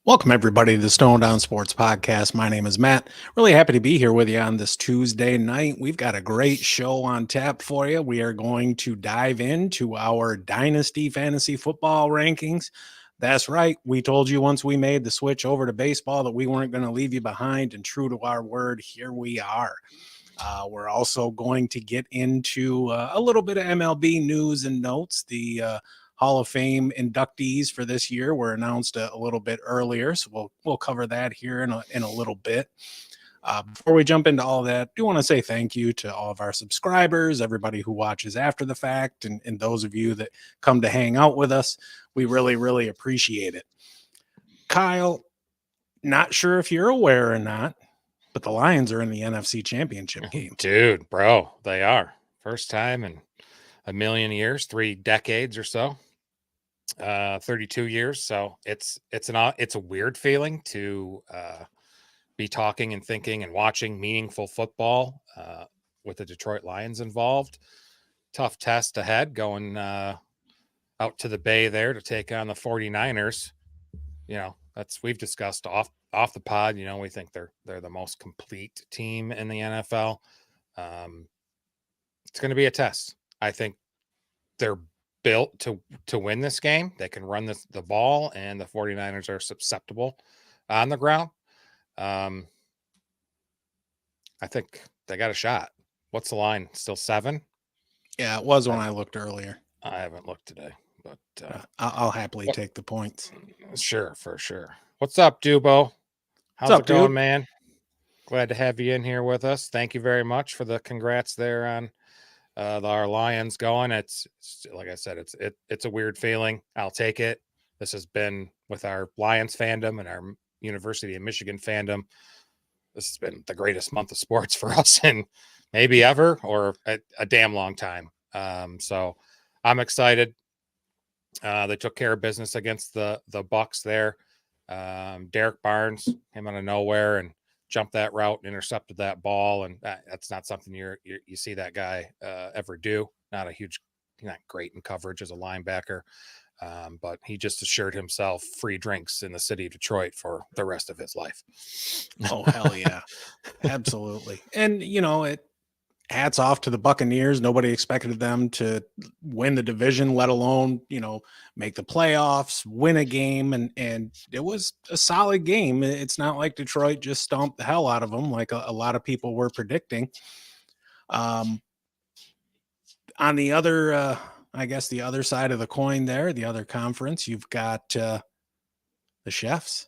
Welcome, everybody, to the Stone Down Sports Podcast. My name is Matt. Really happy to be here with you on this Tuesday night. We've got a great show on tap for you. We are going to dive into our Dynasty Fantasy Football rankings. That's right. We told you once we made the switch over to baseball that we weren't going to leave you behind, and true to our word, here we are. We're also going to get into a little bit of MLB news and notes. The Hall of Fame inductees for this year were announced a little bit earlier, so we'll cover that here in a little bit. Before we jump into all that, I do want to say thank you to all of our subscribers, everybody who watches after the fact, and those of you that come to hang out with us. We really, really appreciate it. Kyle, not sure if you're aware or not, but the Lions are in the NFC Championship game. Dude, bro, they are. First time in a million years, 3 decades or so. 32 years. So it's a weird feeling to be talking and thinking and watching meaningful football with the Detroit Lions involved. Tough test ahead going out to the Bay there to take on the 49ers. You know, we've discussed off the pod. You know, we think they're the most complete team in the NFL. It's going to be a test. I think they're built to win this game. They can run the ball, and the 49ers are susceptible on the ground. I think they got a shot. What's the line? Still 7? Yeah, it was when I looked earlier. I haven't looked today, but I'll happily take the points. Sure, for sure. What's up, Dubo? How's it going, man? Glad to have you in here with us. Thank you very much for the congrats there on our Lions going. It's like I said, it's a weird feeling. I'll take it. This has been with our Lions fandom and our University of Michigan fandom. This has been the greatest month of sports for us in maybe ever or a damn long time. So I'm excited. They took care of business against the Bucs there. Derek Barnes came out of nowhere and jumped that route and intercepted that ball, and that's not something you see that guy ever do. Not great in coverage as a linebacker, but he just assured himself free drinks in the city of Detroit for the rest of his life. Oh, hell yeah. Absolutely. And, you know, hats off to the Buccaneers. Nobody expected them to win the division, let alone, you know, make the playoffs, win a game. And it was a solid game. It's not like Detroit just stomped the hell out of them like a lot of people were predicting. On the other, I guess the other side of the coin there, the other conference, you've got the Chefs.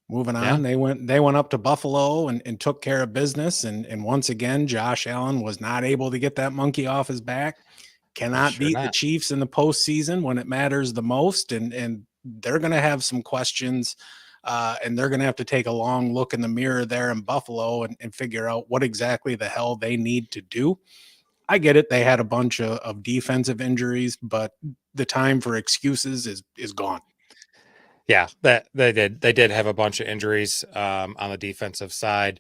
Moving on, they went up to Buffalo and took care of business. And once again, Josh Allen was not able to get that monkey off his back. Cannot beat the Chiefs in the postseason when it matters the most. And they're going to have some questions, and they're going to have to take a long look in the mirror there in Buffalo and figure out what exactly the hell they need to do. I get it. They had a bunch of defensive injuries, but the time for excuses is gone. Yeah, that they did have a bunch of injuries on the defensive side.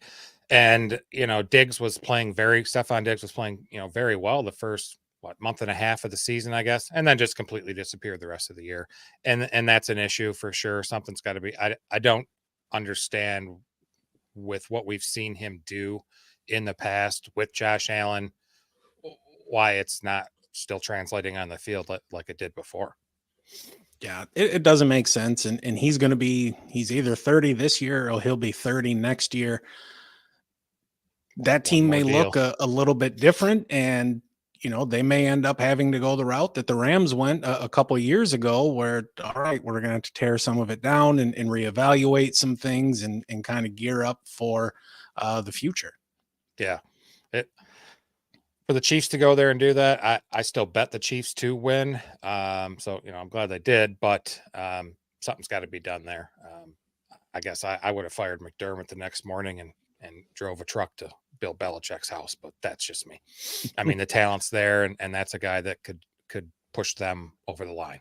And, you know, Stefon Diggs was playing very well the first month and a half of the season, I guess, and then just completely disappeared the rest of the year. And that's an issue for sure. Something's got to be. I don't understand with what we've seen him do in the past with Josh Allen, why it's not still translating on the field like it did before. Yeah, it doesn't make sense. And he's either 30 this year or he'll be 30 next year. That team may look a little bit different, and, you know, they may end up having to go the route that the Rams went a couple of years ago where, all right, we're going to have to tear some of it down and reevaluate some things and kind of gear up for the future. Yeah. For the Chiefs to go there and do that, I still bet the Chiefs to win. So, you know, I'm glad they did, but something's got to be done there. I guess I would have fired McDermott the next morning and drove a truck to Bill Belichick's house, but that's just me. I mean, the talent's there, and that's a guy that could push them over the line.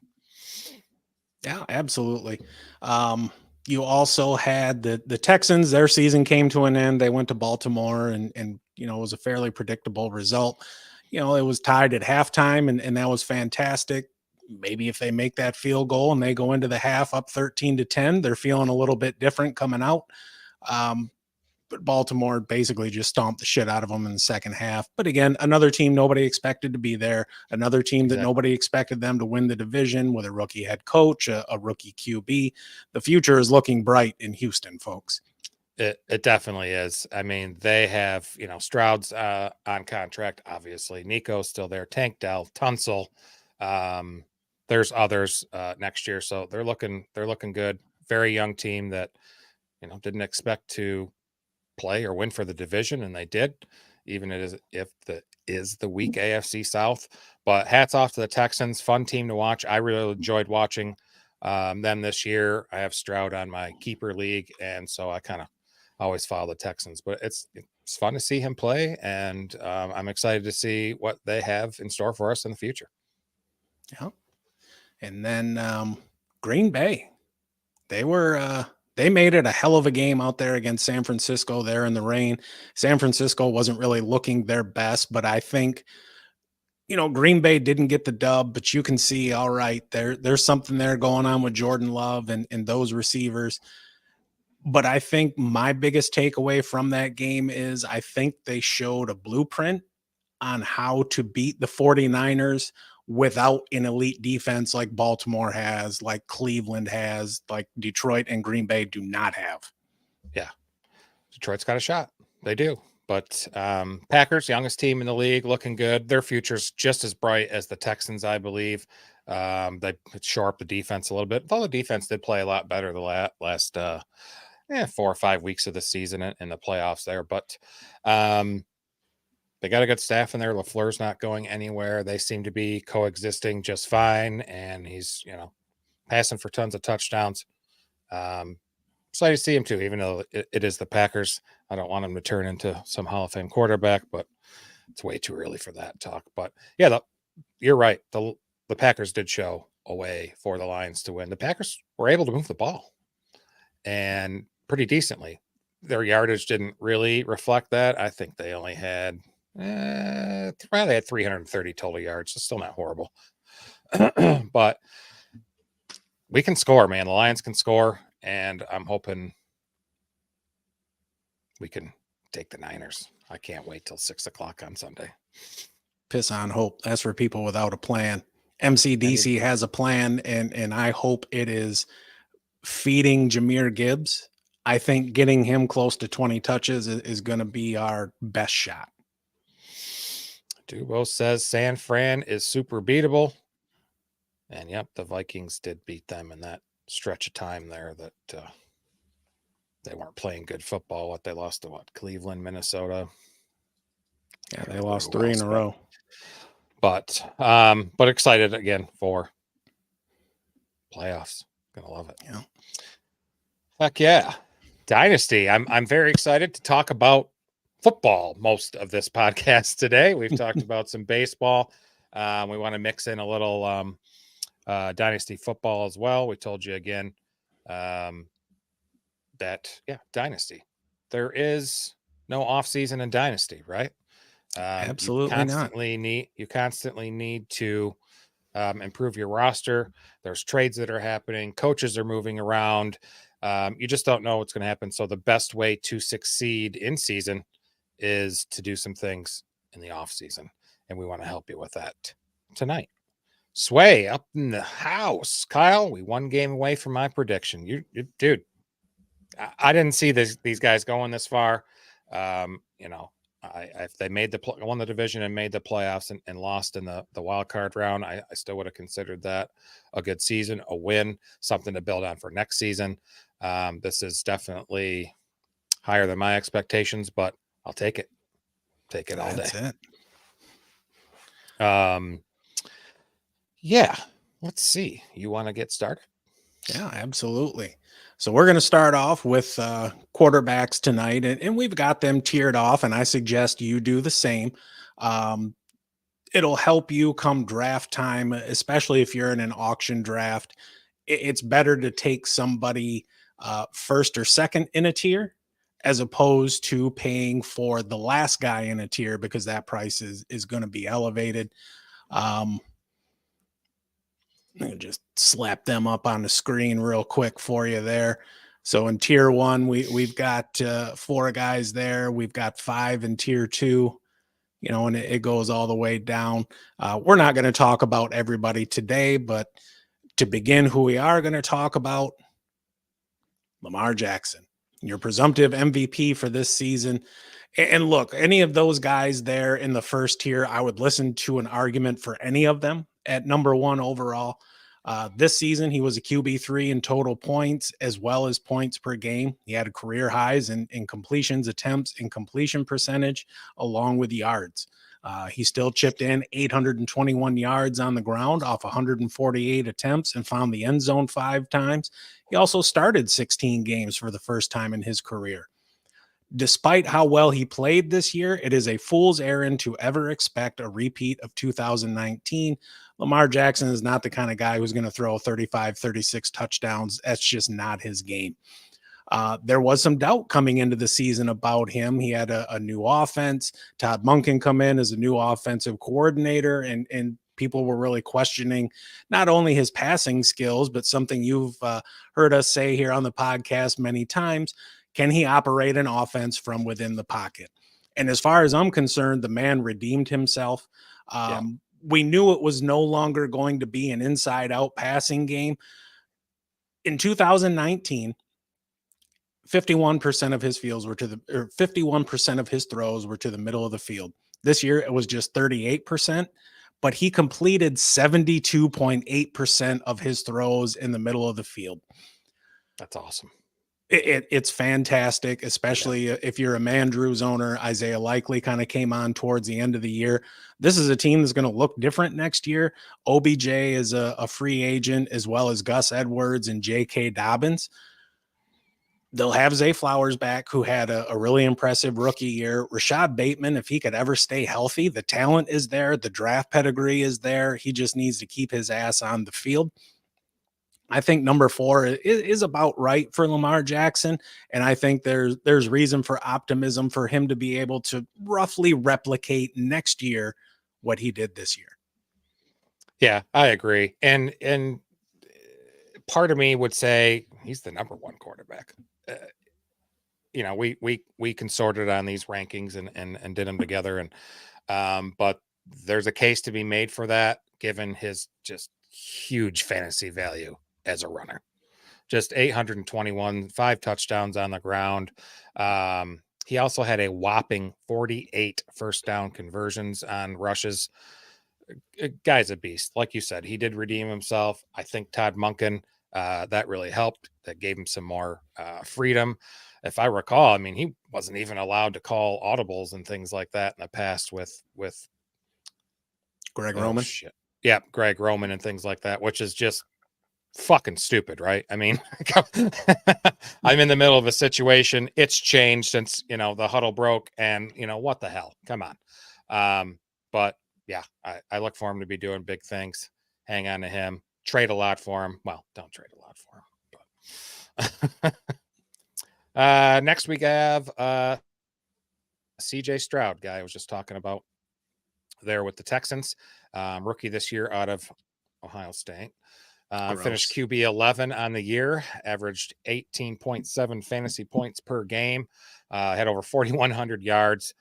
Yeah, absolutely. You also had the Texans. Their season came to an end. They went to Baltimore, and you know, it was a fairly predictable result. You know, it was tied at halftime, and that was fantastic. maybe if they make that field goal and they go into the half up 13-10, they're feeling a little bit different coming out. But Baltimore basically just stomped the shit out of them in the second half. But again, another team nobody expected to be there. Another team that nobody expected them to win the division with a rookie head coach, a rookie QB. The future is looking bright in Houston, folks. It definitely is. I mean, they have, Stroud's on contract, obviously. Nico's still there. Tank Dell, Tunsil. There's others next year. So they're looking good. Very young team that, didn't expect to play or win for the division, and they did, even if the weak AFC South. But hats off to the Texans. Fun team to watch. I really enjoyed watching them this year. I have Stroud on my keeper league, and so I kind of always follow the Texans. But it's fun to see him play, and I'm excited to see what they have in store for us in the future. Yeah. And then Green Bay, they made it a hell of a game out there against San Francisco there in the rain. San Francisco wasn't really looking their best, but I think, Green Bay didn't get the dub, but you can see, all right, there's something there going on with Jordan Love and those receivers. But I think my biggest takeaway from that game is I think they showed a blueprint on how to beat the 49ers without an elite defense like Baltimore has, like Cleveland has, like Detroit and Green Bay do not have. Yeah. Detroit's got a shot. They do. But Packers, youngest team in the league, looking good. Their future's just as bright as the Texans, I believe. They shore up the defense a little bit. Although the defense did play a lot better the last 4 or 5 weeks of the season in the playoffs there. But they got a good staff in there. LaFleur's not going anywhere. They seem to be coexisting just fine. And he's, passing for tons of touchdowns. Excited to see him too, even though it is the Packers. I don't want him to turn into some Hall of Fame quarterback, but it's way too early for that talk. But yeah, you're right. The Packers did show a way for the Lions to win. The Packers were able to move the ball and pretty decently. Their yardage didn't really reflect that. I think they only had they had 330 total yards. It's still not horrible. But we can score, man. The Lions can score, and I'm hoping we can take the Niners. I can't wait till 6:00 on Sunday. Piss on hope. That's for people without a plan. MCDC has a plan, and I hope it is feeding Jahmyr Gibbs. I think getting him close to 20 touches is going to be our best shot. Dubo says San Fran is super beatable. And yep, the Vikings did beat them in that stretch of time there that they weren't playing good football. They lost to Cleveland, Minnesota. Yeah, they lost 3 in a row. But excited again for playoffs. Gonna love it. Yeah. Heck yeah. Dynasty. I'm very excited to talk about football most of this podcast today. We've talked about some baseball. We want to mix in a little Dynasty football as well. We told you again that Dynasty. There is no offseason in Dynasty, right? Absolutely You constantly need to improve your roster. There's trades that are happening. Coaches are moving around. You just don't know what's going to happen. So the best way to succeed in season is to do some things in the off season. And we want to help you with that tonight. Sway up in the house. Kyle, we 1 game away from my prediction. You dude, I didn't see these guys going this far. If they won the division and made the playoffs and lost in the wild card round, I still would have considered that a good season, a win, something to build on for next season. This is definitely higher than my expectations, but I'll take it. Take it all day. That's it. Yeah. Let's see. You want to get started? Yeah, absolutely. So we're going to start off with quarterbacks tonight, and we've got them tiered off, and I suggest you do the same. It'll help you come draft time, especially if you're in an auction draft. It's better to take somebody first or second in a tier as opposed to paying for the last guy in a tier, because that price is going to be elevated. Just slap them up on the screen real quick for you there. So in tier 1, we've got 4 guys there. We've got 5 in tier 2, and it goes all the way down. We're not going to talk about everybody today, but to begin, who we are going to talk about, Lamar Jackson, your presumptive MVP for this season. And look, any of those guys there in the first tier, I would listen to an argument for any of them at number 1 overall. This season, he was a QB3 in total points as well as points per game. He had career highs in completions, attempts, and completion percentage, along with yards. He still chipped in 821 yards on the ground off 148 attempts and found the end zone 5 times. He also started 16 games for the first time in his career. Despite how well he played this year, it is a fool's errand to ever expect a repeat of 2019. Lamar Jackson is not the kind of guy who's going to throw 35, 36 touchdowns. That's just not his game. There was some doubt coming into the season about him. He had a new offense. Todd Monken come in as a new offensive coordinator, and people were really questioning not only his passing skills, but something you've heard us say here on the podcast many times. Can he operate an offense from within the pocket? And as far as I'm concerned, the man redeemed himself. We knew it was no longer going to be an inside-out passing game. In 2019, 51% of his fields were 51% of his throws were to the middle of the field. This year it was just 38%, but he completed 72.8% of his throws in the middle of the field. That's awesome. It's fantastic, especially if you're a Mandrews owner. Isaiah Likely kind of came on towards the end of the year. This is a team that's going to look different next year. OBJ is a free agent, as well as Gus Edwards and J.K. Dobbins. They'll have Zay Flowers back, who had a really impressive rookie year. Rashad Bateman, if he could ever stay healthy, the talent is there. The draft pedigree is there. He just needs to keep his ass on the field. I think number 4 is about right for Lamar Jackson, and I think there's reason for optimism for him to be able to roughly replicate next year what he did this year. Yeah, I agree. And part of me would say he's the number 1 quarterback. We consorted on these rankings and did them together, and but there's a case to be made for that, given his just huge fantasy value as a runner. Just 821, 5 touchdowns on the ground. He also had a whopping 48 first down conversions on rushes. Guy's a beast. Like you said, he did redeem himself. I think Todd Monken, that really helped. That gave him some more freedom. If I recall, I mean, he wasn't even allowed to call audibles and things like that in the past with Greg Roman. Shit. Yeah, Greg Roman and things like that, which is just fucking stupid, right? I mean, I'm in the middle of a situation. It's changed since, the huddle broke, and what the hell? Come on. But yeah, I look for him to be doing big things. Hang on to him. Trade a lot for him. Well, don't trade a lot for him. But next week I have CJ Stroud, guy I was just talking about there with the Texans. Rookie this year out of Ohio State. Finished QB 11 on the year, averaged 18.7 fantasy points per game, had over 4,100 yards,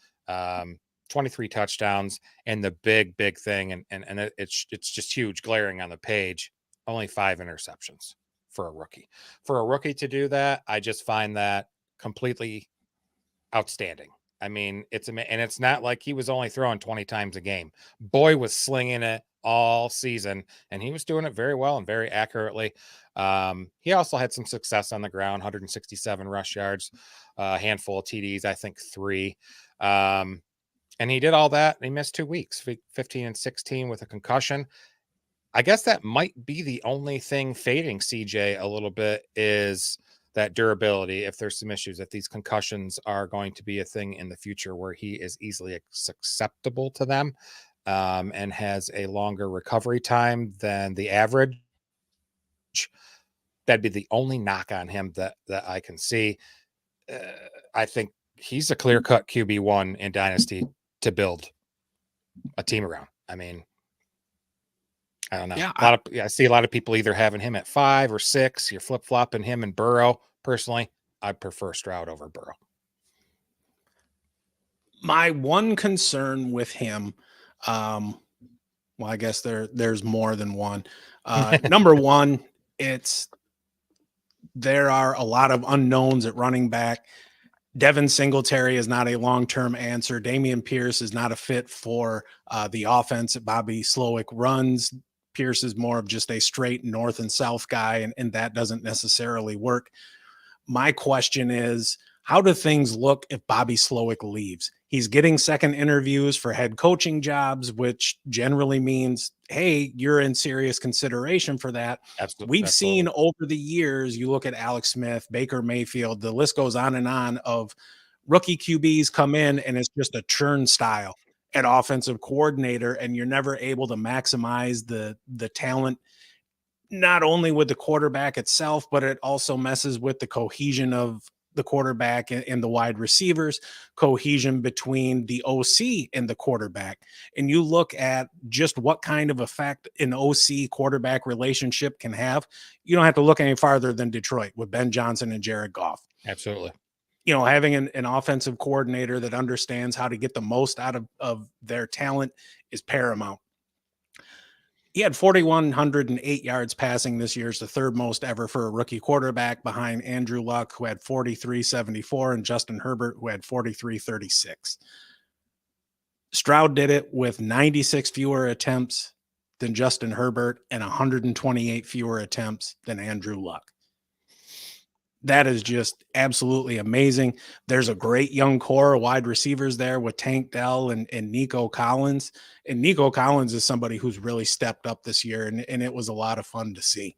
23 touchdowns, and the big thing, and it's just huge, glaring on the page, only 5 interceptions for a rookie. For a rookie to do that, I just find that completely outstanding. I mean, it's not like he was only throwing 20 times a game. Boy was slinging it all season, and he was doing it very well and very accurately. He also had some success on the ground, 167 rush yards, a handful of TDs, I think 3. And he did all that, and he missed 2 weeks, 15 and 16 with a concussion. I guess that might be the only thing fading CJ a little bit, is that durability. If there's some issues, if these concussions are going to be a thing in the future where he is easily susceptible to them, and has a longer recovery time than the average, that'd be the only knock on him that I can see. I think he's a clear-cut QB1 in Dynasty to build a team around. I mean, I don't know. Yeah, I see a lot of people either having him at 5 or 6. You're flip flopping him and Burrow. Personally, I prefer Stroud over Burrow. my one concern with him, well, I guess there's more than one. Number one, there are a lot of unknowns at running back. Devin Singletary is not a long-term answer. Damian Pierce is not a fit for the offense that Bobby Slowick runs. Pierce is more of just a straight north and south guy, and that doesn't necessarily work. My question is, how do things look if Bobby Slowick leaves? He's getting second interviews for head coaching jobs, which generally means, hey, you're in serious consideration for that. We've seen over the years, you look at Alex Smith, Baker Mayfield, the list goes on and on of rookie QBs come in and it's just a turnstile at offensive coordinator, and you're never able to maximize the talent, not only with the quarterback itself, but it also messes with the cohesion of the quarterback and the wide receivers, cohesion between the OC and the quarterback. And you look at just what kind of effect an OC quarterback relationship can have. You don't have to look any farther than Detroit with Ben Johnson and Jared Goff. Absolutely. Having an offensive coordinator that understands how to get the most out of their talent is paramount. He had 4,108 yards passing this year. Is the third most ever for a rookie quarterback, behind Andrew Luck, who had 4,374, and Justin Herbert, who had 4,336. Stroud did it with 96 fewer attempts than Justin Herbert and 128 fewer attempts than Andrew Luck. That is just absolutely amazing. There's a great young core of wide receivers there with Tank Dell and Nico Collins. And Nico Collins is somebody who's really stepped up this year, and it was a lot of fun to see.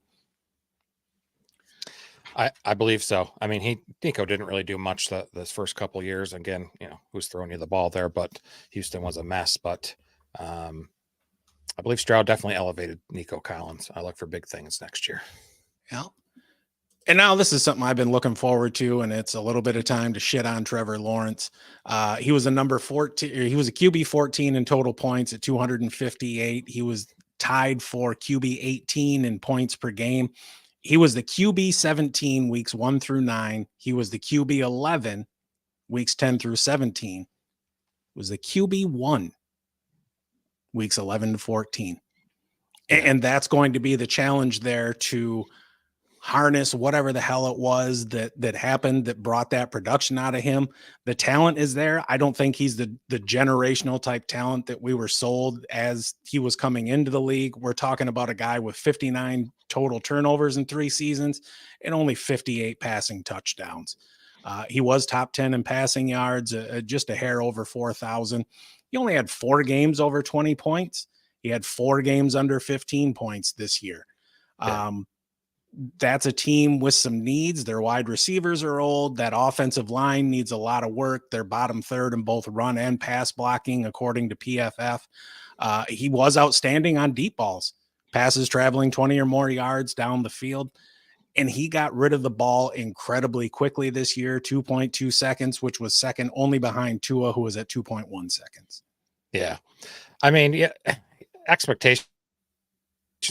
I believe so. I mean, Nico didn't really do much this first couple of years. Again, who's throwing you the ball there, but Houston was a mess. But I believe Stroud definitely elevated Nico Collins. I look for big things next year. Yeah. And now this is something I've been looking forward to, and it's a little bit of time to shit on Trevor Lawrence. He was a number 14. He was a QB 14 in total points at 258. He was tied for QB 18 in points per game. He was the QB 17 weeks 1 through 9. He was the QB 11 weeks 10 through 17. Was the QB 1 weeks 11 to 14. Yeah. And that's going to be the challenge there, to harness whatever the hell it was that happened that brought that production out of him. The talent is there. I don't think he's the generational type talent that we were sold as he was coming into the league. We're talking about a guy with 59 total turnovers in 3 seasons and only 58 passing touchdowns. He was top 10 in passing yards, just a hair over 4,000. He only had 4 games over 20 points. He had 4 games under 15 points this year. Yeah. That's a team with some needs. Their wide receivers are old. That offensive line needs a lot of work. They're bottom third in both run and pass blocking, according to PFF. He was outstanding on deep balls, passes traveling 20 or more yards down the field. And he got rid of the ball incredibly quickly this year, 2.2 seconds, which was second only behind Tua, who was at 2.1 seconds. Yeah. I mean, yeah, expectations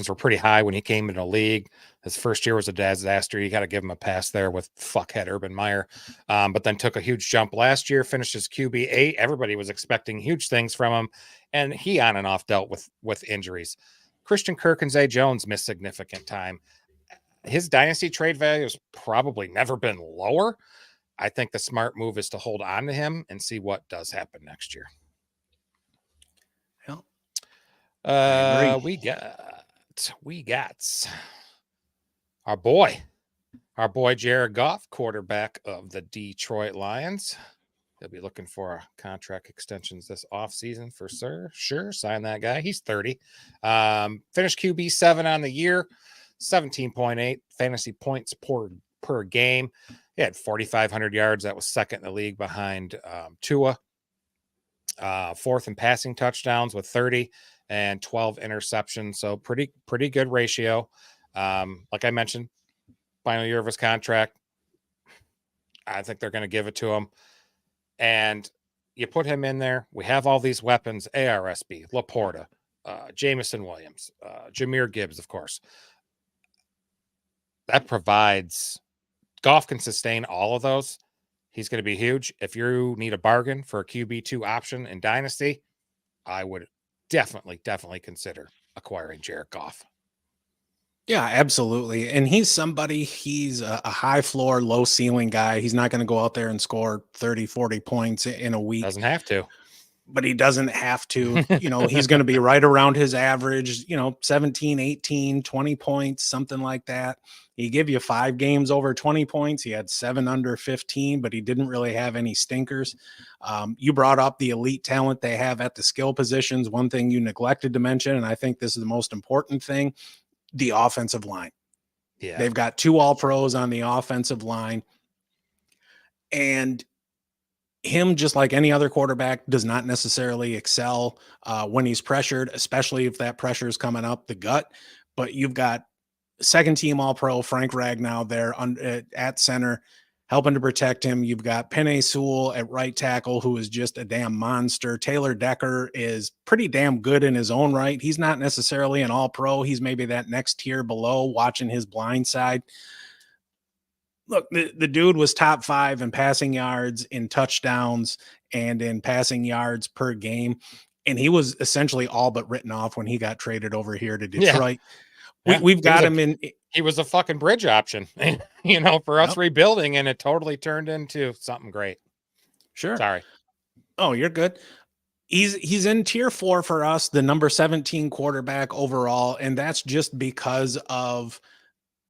were pretty high when he came into the league. His first year was a disaster. You got to give him a pass there with fuckhead Urban Meyer. But then took a huge jump last year, finished his QB 8. Everybody was expecting huge things from him, and he on and off dealt with injuries. Christian Kirk and Zay Jones missed significant time. His dynasty trade value has probably never been lower. I think the smart move is to hold on to him and see what does happen next year. Yeah. We got our boy Jared Goff, quarterback of the Detroit Lions. He'll be looking for contract extensions this offseason for sure. Sign that guy. He's 30. Finished QB 7 on the year, 17.8 fantasy points per game. He had 4,500 yards. That was second in the league behind Tua. Fourth in passing touchdowns with 30 and 12 interceptions. So pretty good ratio. Like I mentioned, final year of his contract. I think they're going to give it to him. And you put him in there. We have all these weapons: ARSB, Laporta, Jamison Williams, Jahmyr Gibbs, of course. That provides Goff can sustain all of those. He's going to be huge. If you need a bargain for a QB2 option in Dynasty, I would definitely consider acquiring Jared Goff. Yeah, absolutely. And he's a high floor, low ceiling guy. He's not going to go out there and score 30, 40 points in a week. Doesn't have to. But he doesn't have to. He's going to be right around his average, 17, 18, 20 points, something like that. He gave you 5 games over 20 points. He had 7 under 15, but he didn't really have any stinkers. You brought up the elite talent they have at the skill positions. One thing you neglected to mention, and I think this is the most important thing, the offensive line. Yeah. They've got 2 all-pros on the offensive line. And him, just like any other quarterback, does not necessarily excel when he's pressured, especially if that pressure is coming up the gut. But you've got second-team All-Pro Frank Ragnow there at center, helping to protect him. You've got Penei Sewell at right tackle, who is just a damn monster. Taylor Decker is pretty damn good in his own right. He's not necessarily an All-Pro. He's maybe that next tier below, watching his blind side. Look, the dude was top 5 in passing yards, in touchdowns, and in passing yards per game. And he was essentially all but written off when he got traded over here to Detroit. Yeah. We've got him in. He was a fucking bridge option, for us rebuilding, and it totally turned into something great. Sure. Sorry. Oh, you're good. He's in tier 4 for us, the number 17 quarterback overall. And that's just because of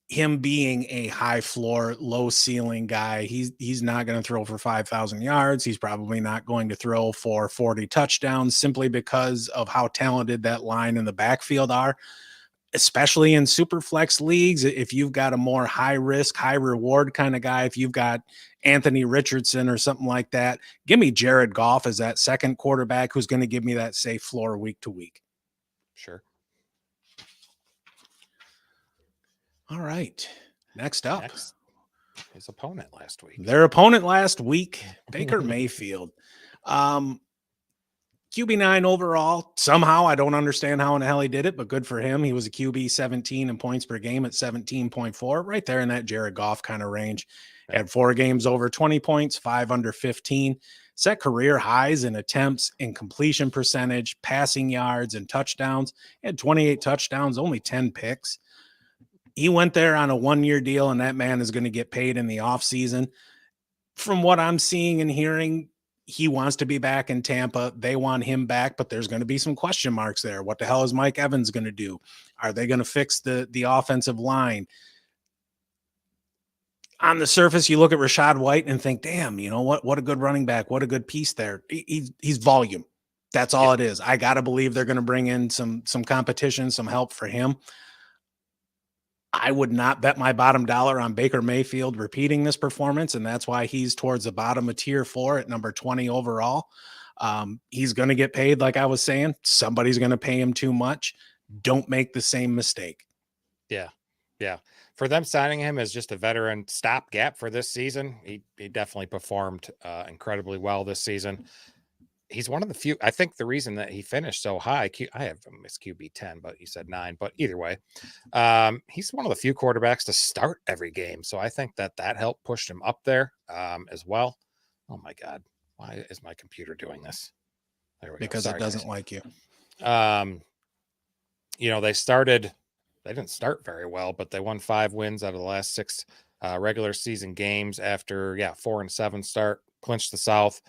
him being a high floor, low ceiling guy. He's not going to throw for 5,000 yards. He's probably not going to throw for 40 touchdowns simply because of how talented that line in the backfield are, especially in super flex leagues. If you've got a more high risk, high reward kind of guy, if you've got Anthony Richardson or something like that, give me Jared Goff as that second quarterback who's going to give me that safe floor week to week. Sure. All right. Next up. His opponent last week. Their opponent last week, Baker Mayfield. QB9 overall. Somehow, I don't understand how in the hell he did it, but good for him. He was a QB 17 in points per game at 17.4, right there in that Jared Goff kind of range. Had 4 games over 20 points, 5 under 15. Set career highs in attempts, in completion percentage, passing yards, and touchdowns. He had 28 touchdowns, only 10 picks. He went there on a 1-year deal, and that man is going to get paid in the offseason. From what I'm seeing and hearing, he wants to be back in Tampa. They want him back, but there's going to be some question marks there. What the hell is Mike Evans going to do? Are they going to fix the offensive line? On the surface, you look at Rachaad White and think, damn, what a good running back. What a good piece there. He's volume. That's all it is. I got to believe they're going to bring in some competition, some help for him. I would not bet my bottom dollar on Baker Mayfield repeating this performance, and that's why he's towards the bottom of tier 4 at number 20 overall. He's going to get paid, like I was saying. Somebody's going to pay him too much. Don't make the same mistake. Yeah. For them signing him as just a veteran stopgap for this season, he definitely performed incredibly well this season. He's one of the few. I think the reason that he finished so high, I have him as QB 10, but you said 9. But either way, he's one of the few quarterbacks to start every game. So I think that helped push him up there as well. Oh my God, why is my computer doing this? There we go. Because it doesn't like you. They didn't start very well, but they won 5 wins out of the last 6 regular season games after 4-7 start, clinched the South.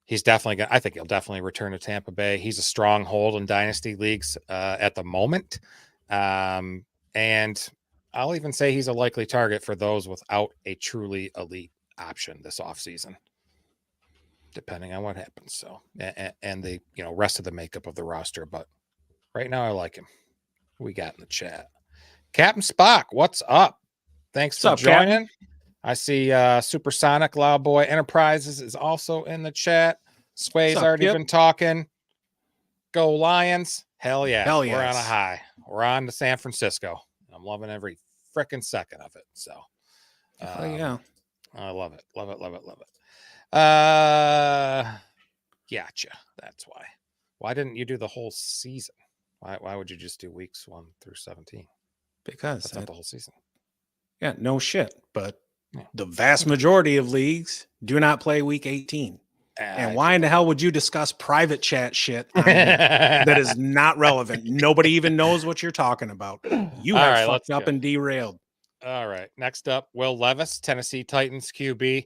He's definitely I think he'll definitely return to Tampa Bay. He's a stronghold in dynasty leagues at the moment. And I'll even say he's a likely target for those without a truly elite option this offseason, depending on what happens. So, and the rest of the makeup of the roster. But right now I like him. Who we got in the chat? Captain Spock, what's up? Thanks for joining. Captain? I see Supersonic Loudboy Enterprises is also in the chat. Sway's already been talking. Go Lions. Hell yeah. Hell yes. We're on a high. We're on to San Francisco. I'm loving every freaking second of it. So, yeah. I love it. Love it. Gotcha. That's why. Why didn't you do the whole season? Why would you just do weeks 1 through 17? Because That's not the whole season. Yeah, no shit. But Yeah. the vast majority of leagues do not play week 18. And why in the hell would you discuss private chat shit on here that is not relevant? Nobody even knows what you're talking about. You have fucked up and derailed. All right. Next up, Will Levis, Tennessee Titans QB.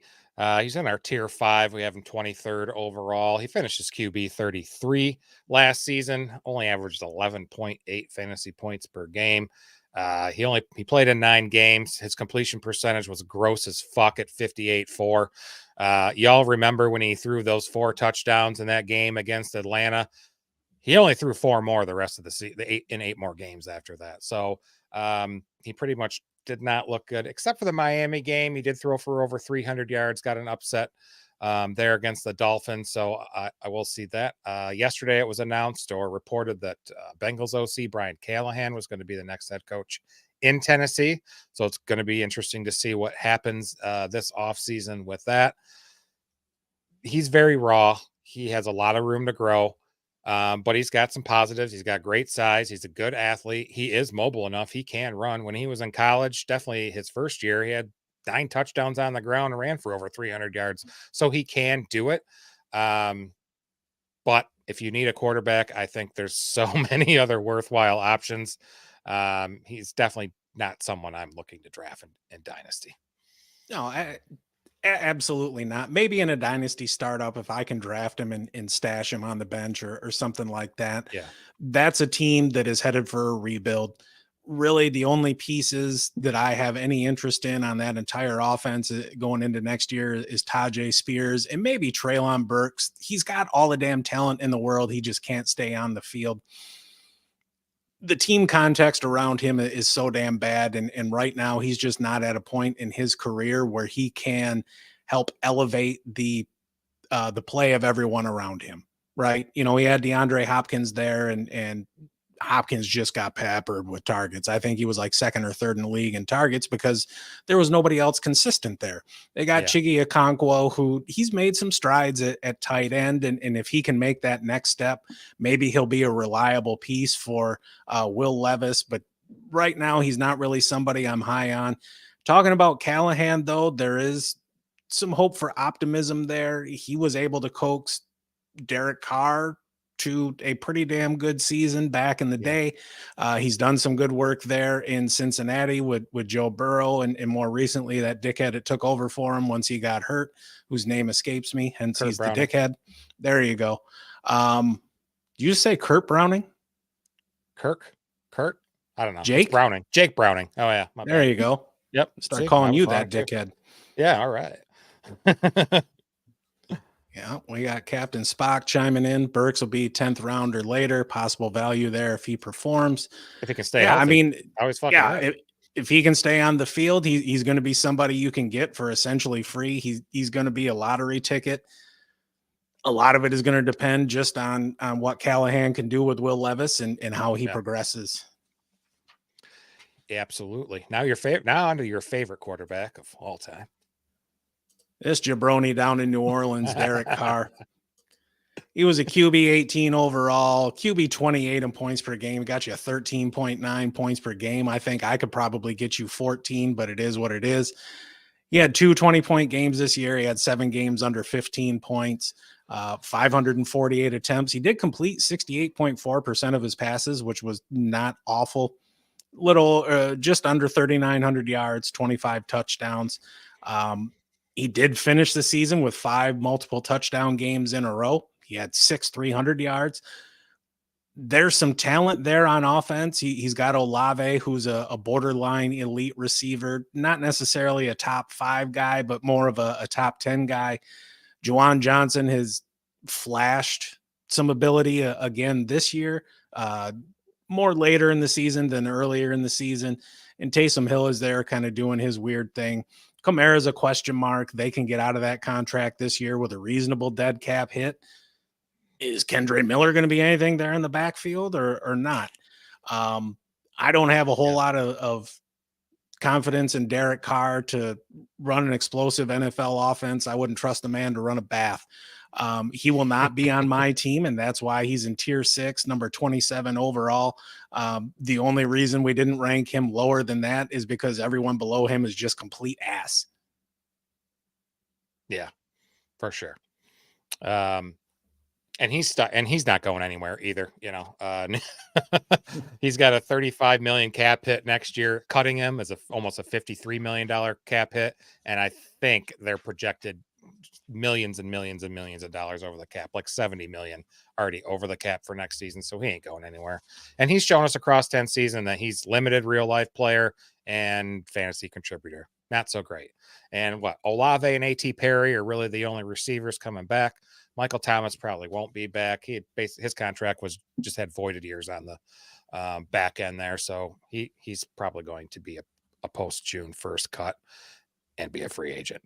He's in our tier 5. We have him 23rd overall. He finished his QB 33 last season, only averaged 11.8 fantasy points per game. He played in 9 games. His completion percentage was gross as fuck at 58.4. Y'all remember when he threw those 4 touchdowns in that game against Atlanta? He only threw 4 more the rest of the season, 8 more games after that. So he pretty much did not look good, except for the Miami game. He did throw for over 300 yards, got an upset there against the Dolphins. So I will see that. Yesterday it was announced or reported that Bengals OC Brian Callahan was going to be the next head coach in Tennessee. So it's going to be interesting to see what happens this offseason with that. He's very raw. He has a lot of room to grow. But he's got some positives. He's got great size. He's a good athlete. He is mobile enough. He can run. When he was in college, definitely his first year, he had 9 touchdowns on the ground and ran for over 300 yards. So he can do it. But if you need a quarterback, I think there's so many other worthwhile options. He's definitely not someone I'm looking to draft in Dynasty. No, absolutely not. Maybe in a dynasty startup, if I can draft him and stash him on the bench or something like that. Yeah. That's a team that is headed for a rebuild. Really, the only pieces that I have any interest in on that entire offense going into next year is Tajay Spears and maybe Treylon Burks. He's got all the damn talent in the world. He just can't stay on the field. The team context around him is so damn bad. And right now he's just not at a point in his career where he can help elevate the play of everyone around him. Right. You know, he had DeAndre Hopkins there and Hopkins just got peppered with targets. I think he was like 2nd or 3rd in the league in targets because there was nobody else consistent there. They got Chiggy Okonkwo, who he's made some strides at tight end. And if he can make that next step, maybe he'll be a reliable piece for Will Levis. But right now, he's not really somebody I'm high on. Talking about Callahan, though, there is some hope for optimism there. He was able to coax Derek Carr to a pretty damn good season back in the day. He's done some good work there in Cincinnati with Joe Burrow and more recently that dickhead that took over for him once he got hurt, whose name escapes me, hence he's the dickhead. There you go. Did you say Kurt Browning? Kurt? I don't know. Jake? It's Browning. Jake Browning. Oh, yeah. There you go. Yep. Start calling you that dickhead. Yeah, all right. Yeah, we got Captain Spock chiming in. Burks will be 10th round or later. Possible value there if he performs. If he can stay healthy. I mean, right. If he can stay on the field, he's going to be somebody you can get for essentially free. He's going to be a lottery ticket. A lot of it is going to depend just on what Callahan can do with Will Levis and how he progresses. Yeah, absolutely. Now onto your favorite quarterback of all time. This jabroni down in New Orleans, Derek Carr. He was a QB 18 overall, QB 28 in points per game. Got you 13.9 points per game. I think I could probably get you 14, but it is what it is. He had 2 20-point games this year. He had 7 games under 15 points, 548 attempts. He did complete 68.4% of his passes, which was not awful. Just under 3,900 yards, 25 touchdowns. He did finish the season with 5 multiple touchdown games in a row. He had 6 300 yards. There's some talent there on offense. He's got Olave, who's a borderline elite receiver, not necessarily a top 5 guy, but more of a top 10 guy. Juwan Johnson has flashed some ability again this year, more later in the season than earlier in the season. And Taysom Hill is there kind of doing his weird thing. Kamara's a question mark. They can get out of that contract this year with a reasonable dead cap hit. Is Kendre Miller going to be anything there in the backfield or not? I don't have a whole lot of confidence in Derek Carr to run an explosive NFL offense. I wouldn't trust the man to run a bath. He will not be on my team, and that's why he's in tier 6, number 27 overall. The only reason we didn't rank him lower than that is because everyone below him is just complete ass. Yeah, for sure. And he's not going anywhere either. He's got a $35 million cap hit next year. Cutting him is almost a $53 million cap hit. And I think they're projected millions and millions and millions of dollars over the cap, like 70 million already over the cap for next season. So he ain't going anywhere. And he's shown us across 10 season that he's limited real life player and fantasy contributor. Not so great. And Olave and A.T. Perry are really the only receivers coming back. Michael Thomas probably won't be back. His contract just had voided years on the back end there. So he's probably going to be a post June 1st cut and be a free agent.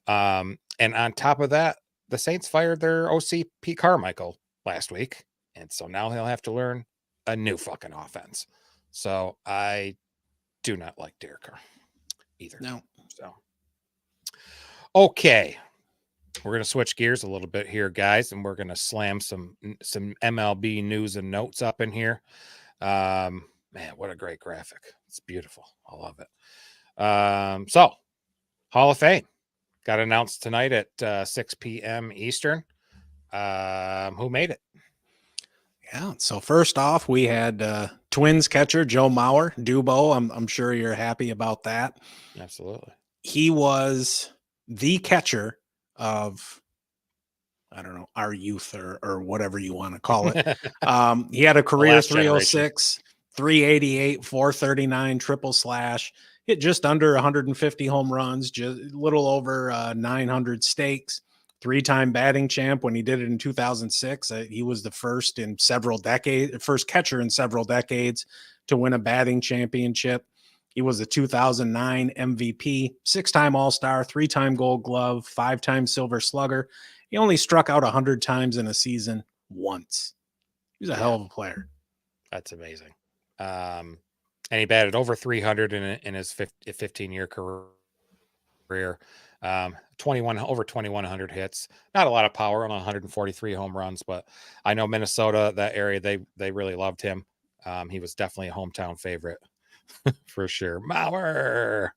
And on top of that, the Saints fired their OC Pete Carmichael last week. And so now he'll have to learn a new fucking offense. So I do not like Derek Carr either. No. So, okay. We're going to switch gears a little bit here, guys, and we're going to slam some MLB news and notes up in here. Man, what a great graphic. It's beautiful. I love it. So, Hall of Fame got announced tonight at 6 p.m. Eastern. Who made it? Yeah, so first off, we had Twins catcher Joe Mauer, Dubo. I'm sure you're happy about that. Absolutely. He was the catcher of, I don't know, our youth or whatever you want to call it. He had a career 306, 388, 439 triple slash, hit just under 150 home runs, just a little over 900 stakes, 3-time batting champ. When he did it in 2006, he was the first catcher in several decades to win a batting championship. He was a 2009 MVP, 6-time All-Star, 3-time Gold Glove, 5-time Silver Slugger. He only struck out 100 times in a season once. He's a hell of a player. That's amazing. And he batted over 300 in his 15-year career. Over 2,100 hits. Not a lot of power on 143 home runs, but I know Minnesota, that area, they really loved him. He was definitely a hometown favorite. For sure. Mauer.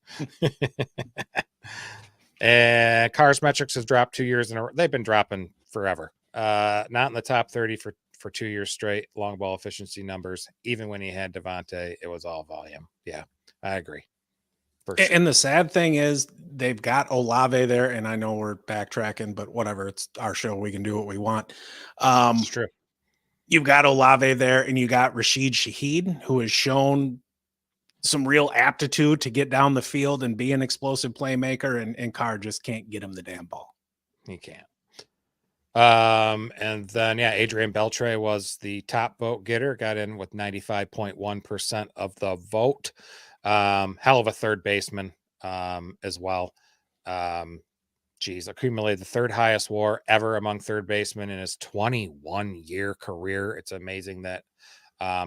And Carr's metrics has dropped 2 years in a row. They've been dropping forever. Not in the top 30 for 2 years straight. Long ball efficiency numbers. Even when he had Devontae, it was all volume. Yeah, I agree. Sure. And the sad thing is they've got Olave there, and I know we're backtracking, but whatever. It's our show. We can do what we want. It's true. You've got Olave there, and you got Rashid Shaheed, who has shown some real aptitude to get down the field and be an explosive playmaker, and Carr just can't get him the damn ball. He can't. And then, Adrian Beltre was the top vote getter, got in with 95.1% of the vote. Hell of a third baseman, as well. Accumulated the third highest WAR ever among third basemen in his 21-year career. It's amazing that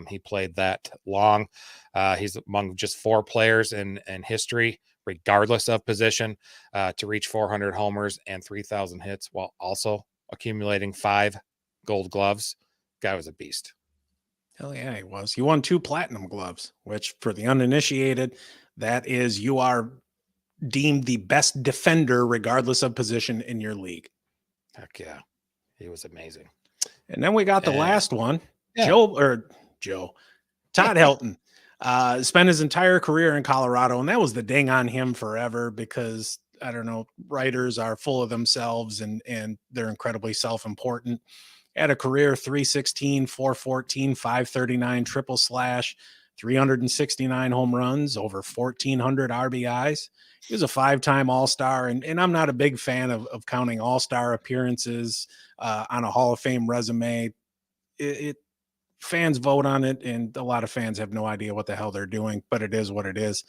he played that long. He's among just 4 players in history, regardless of position, to reach 400 homers and 3,000 hits while also accumulating 5 Gold Gloves. Guy was a beast. Hell yeah, he was. He won 2 platinum gloves, which for the uninitiated, that is, you are deemed the best defender regardless of position in your league. Heck yeah. He was amazing. And then we got the last one. Yeah. Todd Helton spent his entire career in Colorado, and that was the ding on him forever because, I don't know, writers are full of themselves and they're incredibly self-important. Had a career 316, 414, 539 triple slash, 369 home runs, over 1,400 RBIs. He was a 5-time All-Star, and I'm not a big fan of counting All-Star appearances on a Hall of Fame resume. Fans vote on it, and a lot of fans have no idea what the hell they're doing, but it is what it is.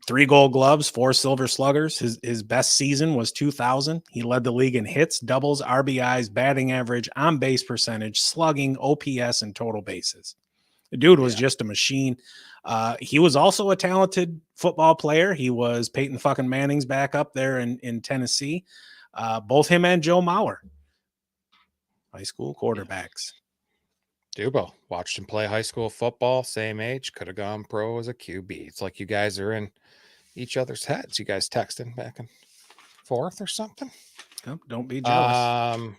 3 Gold Gloves, 4 Silver Sluggers. His best season was 2000. He led the league in hits, doubles, RBIs, batting average, on base percentage, slugging, OPS, and total bases. The dude was just a machine. He was also a talented football player. He was Peyton fucking Manning's backup there in Tennessee. both him and Joe Mauer, high school quarterbacks. Dubo, watched him play high school football, same age, could have gone pro as a QB. It's like you guys are in each other's heads. You guys texting back and forth or something? Oh, don't be jealous.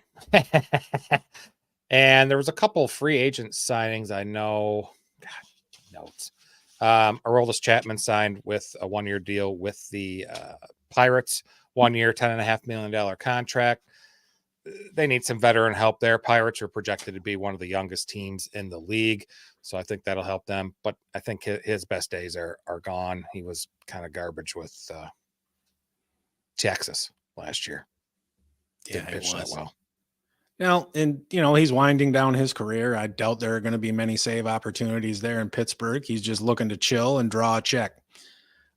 And there was a couple free agent signings. I know. God, notes. Aroldis Chapman signed with a 1-year deal with the Pirates. 1 year, $10.5 million contract. They need some veteran help there. Pirates are projected to be one of the youngest teams in the league, so I think that'll help them. But I think his best days are gone. He was kind of garbage with Texas last year. Didn't pitch that well. Now, and he's winding down his career. I doubt there are going to be many save opportunities there in Pittsburgh. He's just looking to chill and draw a check.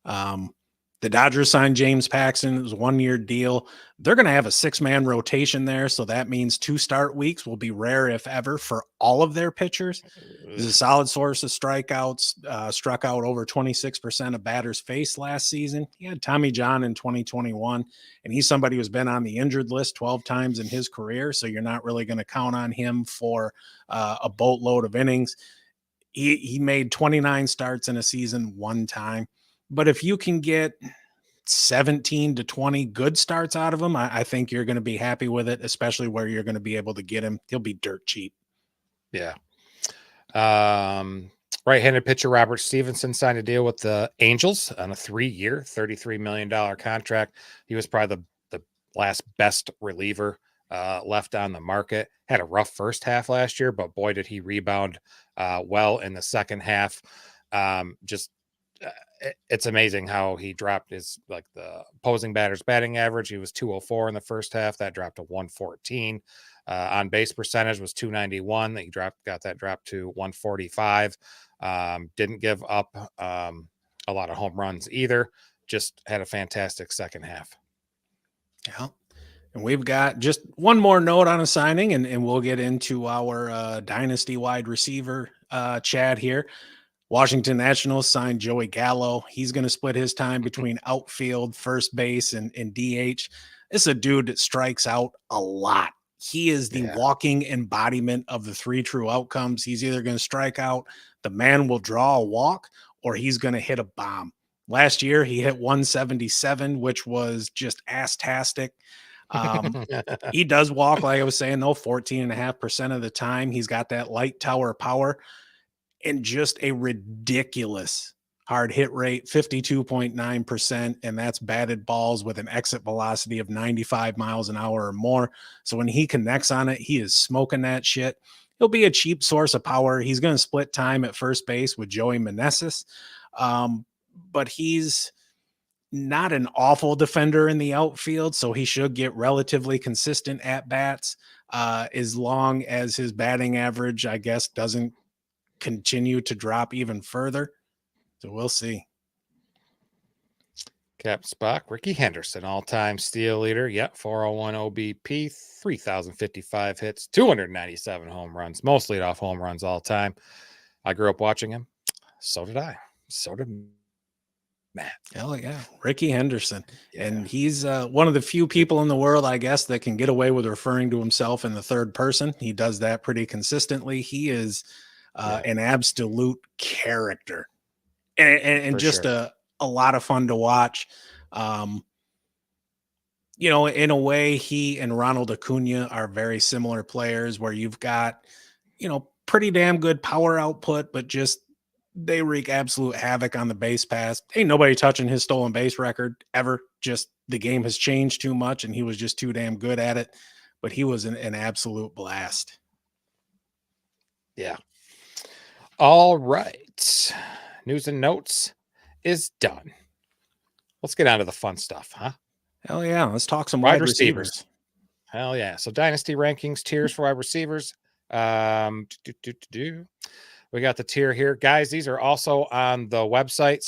The Dodgers signed James Paxton. It was a 1-year deal. They're going to have a 6-man rotation there, so that means 2 start weeks will be rare, if ever, for all of their pitchers. He's a solid source of strikeouts, struck out over 26% of batters faced last season. He had Tommy John in 2021, and he's somebody who's been on the injured list 12 times in his career, so you're not really going to count on him for a boatload of innings. He made 29 starts in a season 1 time. But if you can get 17 to 20 good starts out of him, I think you're going to be happy with it, especially where you're going to be able to get him. He'll be dirt cheap. Yeah. Right-handed pitcher Robert Stevenson signed a deal with the Angels on a 3-year, $33 million contract. He was probably the last best reliever left on the market. Had a rough first half last year, but boy, did he rebound well in the second half. It's amazing how he dropped his, like, the opposing batter's batting average. He was 204 in the first half. That dropped to 114. On base percentage was 291. He got that dropped to 145. Didn't give up a lot of home runs either. Just had a fantastic second half. Yeah. And we've got just one more note on a signing, and we'll get into our dynasty wide receiver chat here. Washington Nationals signed Joey Gallo. He's going to split his time between outfield, first base, and DH. This is a dude that strikes out a lot. He is the walking embodiment of the 3 true outcomes. He's either going to strike out, the man will draw a walk, or he's going to hit a bomb. Last year, he hit 177, which was just ass-tastic. He does walk, like I was saying, though, 14.5% of the time. He's got that light tower power. And just a ridiculous hard hit rate, 52.9%, and that's batted balls with an exit velocity of 95 miles an hour or more. So when he connects on it, he is smoking that shit. He'll be a cheap source of power. He's going to split time at first base with Joey Meneses, but he's not an awful defender in the outfield, so he should get relatively consistent at-bats as long as his batting average, I guess, doesn't continue to drop even further. So we'll see. Cap Spock, Ricky Henderson, all-time steal leader. Yep, 401 OBP, 3,055 hits, 297 home runs, most leadoff home runs all time. I grew up watching him. So did I. So did Matt. Hell yeah. Ricky Henderson. Yeah. And he's one of the few people in the world, I guess, that can get away with referring to himself in the third person. He does that pretty consistently. He is an absolute character and just a lot of fun to watch. In a way, he and Ronald Acuna are very similar players where you've got, pretty damn good power output, but just they wreak absolute havoc on the base pass. Ain't nobody touching his stolen base record ever. Just the game has changed too much and he was just too damn good at it. But he was an absolute blast. Yeah. All right. News and notes is done. Let's get on to the fun stuff, huh? Hell yeah. Let's talk some wide receivers. Hell yeah. So dynasty rankings, tiers for wide receivers. We got the tier here. Guys, these are also on the website,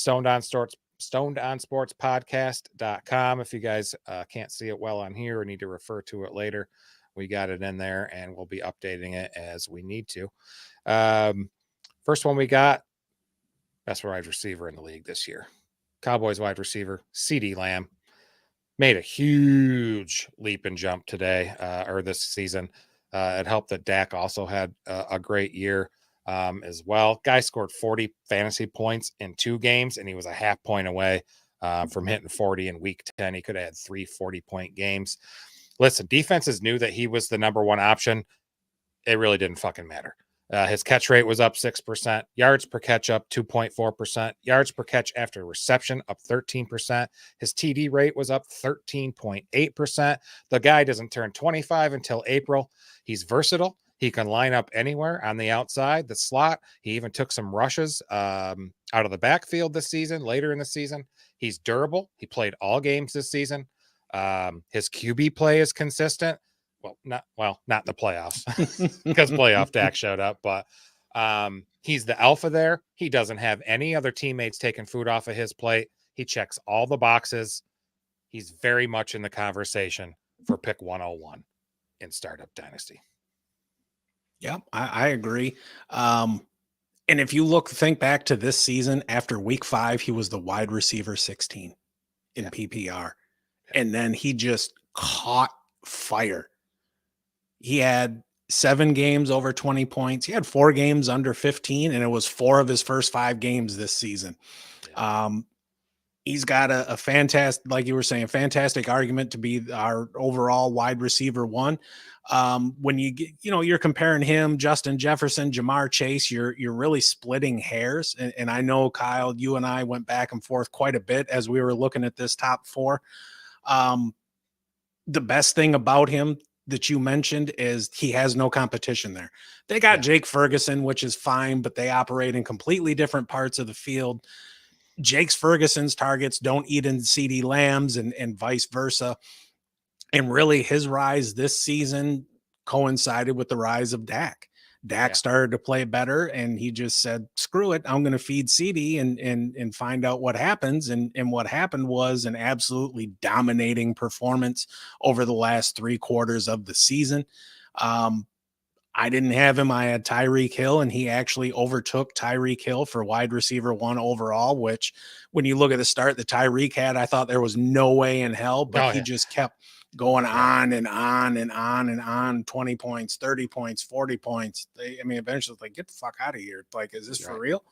stonedonsportspodcast.com. If you guys can't see it well on here or need to refer to it later, we got it in there and we'll be updating it as we need to. First one we got, best wide receiver in the league this year. Cowboys wide receiver, CeeDee Lamb. made a huge leap and jump today or this season. It helped that Dak also had a great year as well. Guy scored 40 fantasy points in 2 games, and he was a half point away from hitting 40 in week 10. He could have had 3 40-point games. Listen, defenses knew that he was the number one option. It really didn't fucking matter. His catch rate was up 6%, yards per catch up 2.4%, yards per catch after reception up 13%. His TD rate was up 13.8%. The guy doesn't turn 25 until April. He's versatile. He can line up anywhere on the outside, the slot. He even took some rushes out of the backfield this season, later in the season. He's durable. He played all games this season. His QB play is consistent. Not in the playoffs because playoff Dak showed up, but he's the alpha there. He doesn't have any other teammates taking food off of his plate. He checks all the boxes. He's very much in the conversation for pick 101 in Startup Dynasty. Yeah, I agree. And if you think back to this season, after week 5, he was the wide receiver 16 in PPR. And then he just caught fire. He had 7 games over 20 points. He had 4 games under 15, and it was 4 of his first 5 games this season. He's got a fantastic, like you were saying, fantastic argument to be our overall wide receiver 1. When you get, you're comparing him, Justin Jefferson, Jamar Chase, you're really splitting hairs. And I know, Kyle, you and I went back and forth quite a bit as we were looking at this top 4. The best thing about him that you mentioned is he has no competition there. They got Jake Ferguson, which is fine, but they operate in completely different parts of the field. Jake Ferguson's targets don't eat into CeeDee Lamb's and vice versa. And really his rise this season coincided with the rise of Dak. Dak started to play better, and he just said, screw it, I'm going to feed CeeDee and find out what happens. And what happened was an absolutely dominating performance over the last 3 quarters of the season. I didn't have him. I had Tyreek Hill, and he actually overtook Tyreek Hill for wide receiver 1 overall, which when you look at the start that Tyreek had, I thought there was no way in hell, but he just kept going on and on and on and on. 20 points, 30 points, 40 points. Eventually it's like, get the fuck out of here. Like, is this for real?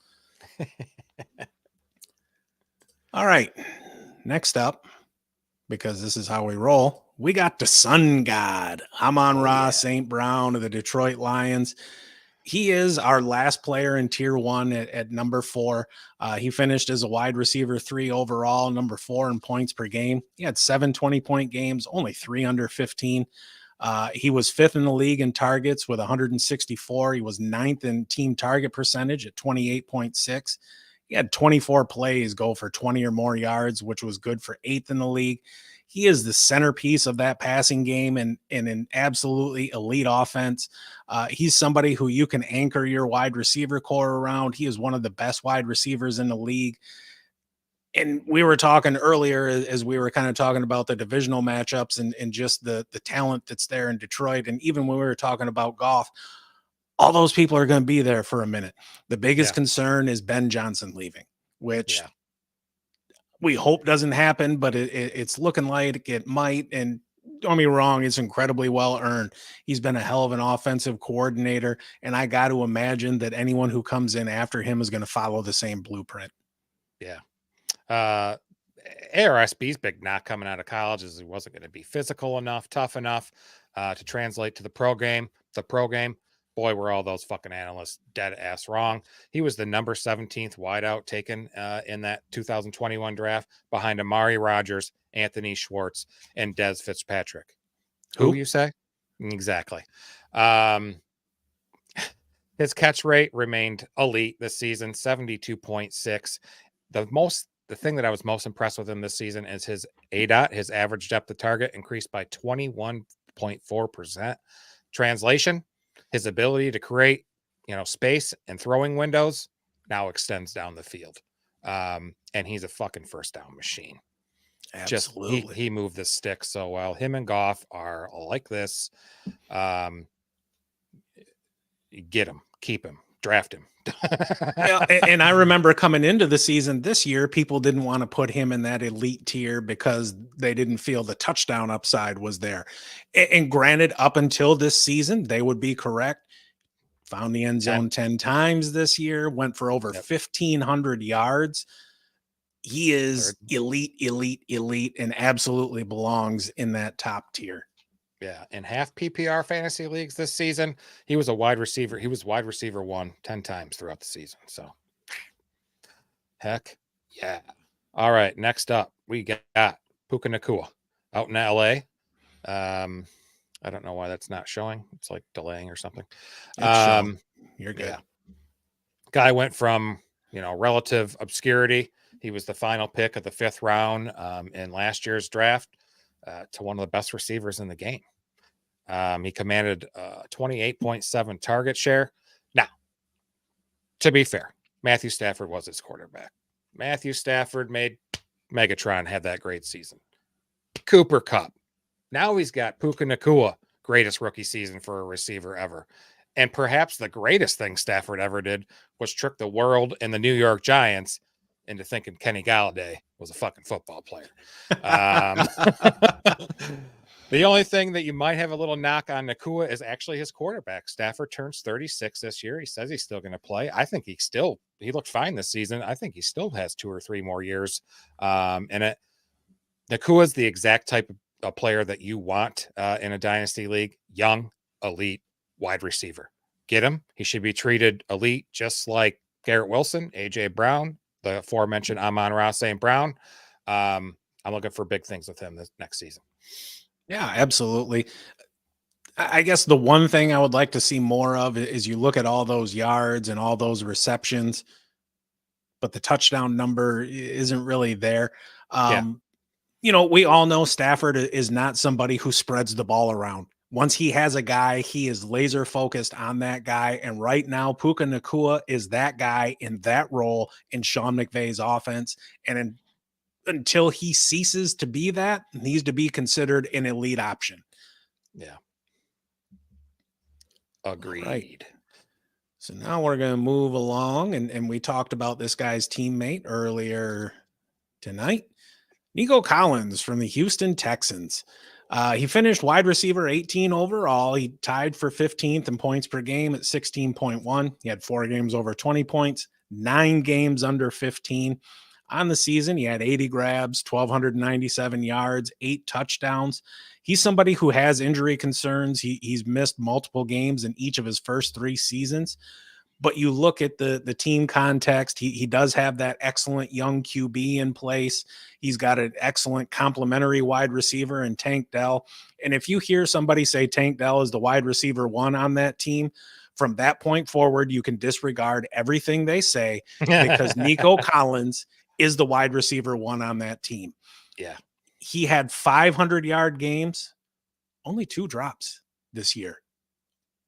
All right. Next up, because this is how we roll, we got the Sun God, Amon-Ra St. Brown of the Detroit Lions. He is our last player in tier 1 at number 4. He finished as a wide receiver 3 overall, number 4 in points per game. He had 7 20-point games, only 3 under 15. He was 5th in the league in targets with 164. He was 9th in team target percentage at 28.6. He had 24 plays go for 20 or more yards, which was good for 8th in the league. He is the centerpiece of that passing game and an absolutely elite offense. He's somebody who you can anchor your wide receiver core around. He is one of the best wide receivers in the league. And we were talking earlier as we were kind of talking about the divisional matchups and just the talent that's there in Detroit. And even when we were talking about Goff, all those people are going to be there for a minute. The biggest concern is Ben Johnson leaving, which we hope doesn't happen, but it's looking like it might. And don't get me wrong, it's incredibly well earned. He's been a hell of an offensive coordinator, and I got to imagine that anyone who comes in after him is going to follow the same blueprint. ARSB's big knock coming out of college is he wasn't going to be physical enough, tough enough to translate to the pro game. Boy, were all those fucking analysts dead ass wrong. He was the number 17th wideout taken in that 2021 draft behind Amari Rodgers, Anthony Schwartz, and Dez Fitzpatrick. Who you say? Exactly. His catch rate remained elite this season, 72.6. The thing that I was most impressed with him this season is his ADOT, his average depth of target, increased by 21.4%. Translation, his ability to create, space and throwing windows now extends down the field. And he's a fucking first down machine. Absolutely. Just he moved the stick so well. Him and Goff are like this. Get him, keep him, draft him. Yeah, and I remember coming into the season this year, people didn't want to put him in that elite tier because they didn't feel the touchdown upside was there. And granted, up until this season, they would be correct. Found the end zone 10 times this year, went for over 1,500 yards. He is elite, and absolutely belongs in that top tier. Yeah. In half PPR fantasy leagues this season, he was a wide receiver. He was wide receiver 1 10 times throughout the season. So, heck yeah. All right. Next up, we got Puka Nacua out in LA. I don't know why that's not showing. It's like delaying or something. You're good. Yeah. Guy went from, relative obscurity. He was the final pick of the 5th round in last year's draft to one of the best receivers in the game. He commanded 28.7 target share. Now, to be fair, Matthew Stafford was his quarterback. Matthew Stafford made Megatron have that great season. Cooper Kupp. Now he's got Puka Nacua, greatest rookie season for a receiver ever. And perhaps the greatest thing Stafford ever did was trick the world and the New York Giants into thinking Kenny Galladay was a fucking football player. The only thing that you might have a little knock on Nacua is actually his quarterback. Stafford turns 36 this year. He says he's still going to play. I think he looked fine this season. I think he still has 2 or 3 more years. Nacua is the exact type of player that you want in a dynasty league. Young, elite, wide receiver. Get him. He should be treated elite, just like Garrett Wilson, AJ Brown, the aforementioned Amon-Ra St. Brown. I'm looking for big things with him this next season. Yeah, absolutely. I guess the one thing I would like to see more of is you look at all those yards and all those receptions, but the touchdown number isn't really there. We all know Stafford is not somebody who spreads the ball around. Once he has a guy, he is laser focused on that guy. And right now, Puka Nacua is that guy in that role in Sean McVay's offense. And until he ceases to be that, needs to be considered an elite option. Yeah. Agreed. Right. So now we're going to move along. And we talked about this guy's teammate earlier tonight, Nico Collins from the Houston Texans. He finished wide receiver 18 overall. He tied for 15th in points per game at 16.1. He had 4 games over 20 points, 9 games under 15. On the season, he had 80 grabs, 1,297 yards, 8 touchdowns. He's somebody who has injury concerns. He's missed multiple games in each of his first 3 seasons. But you look at the team context, he does have that excellent young QB in place. He's got an excellent complementary wide receiver in Tank Dell. And if you hear somebody say Tank Dell is the wide receiver 1 on that team, from that point forward, you can disregard everything they say because Nico Collins is the wide receiver 1 on that team. Yeah. He had 500-yard games, only 2 drops this year,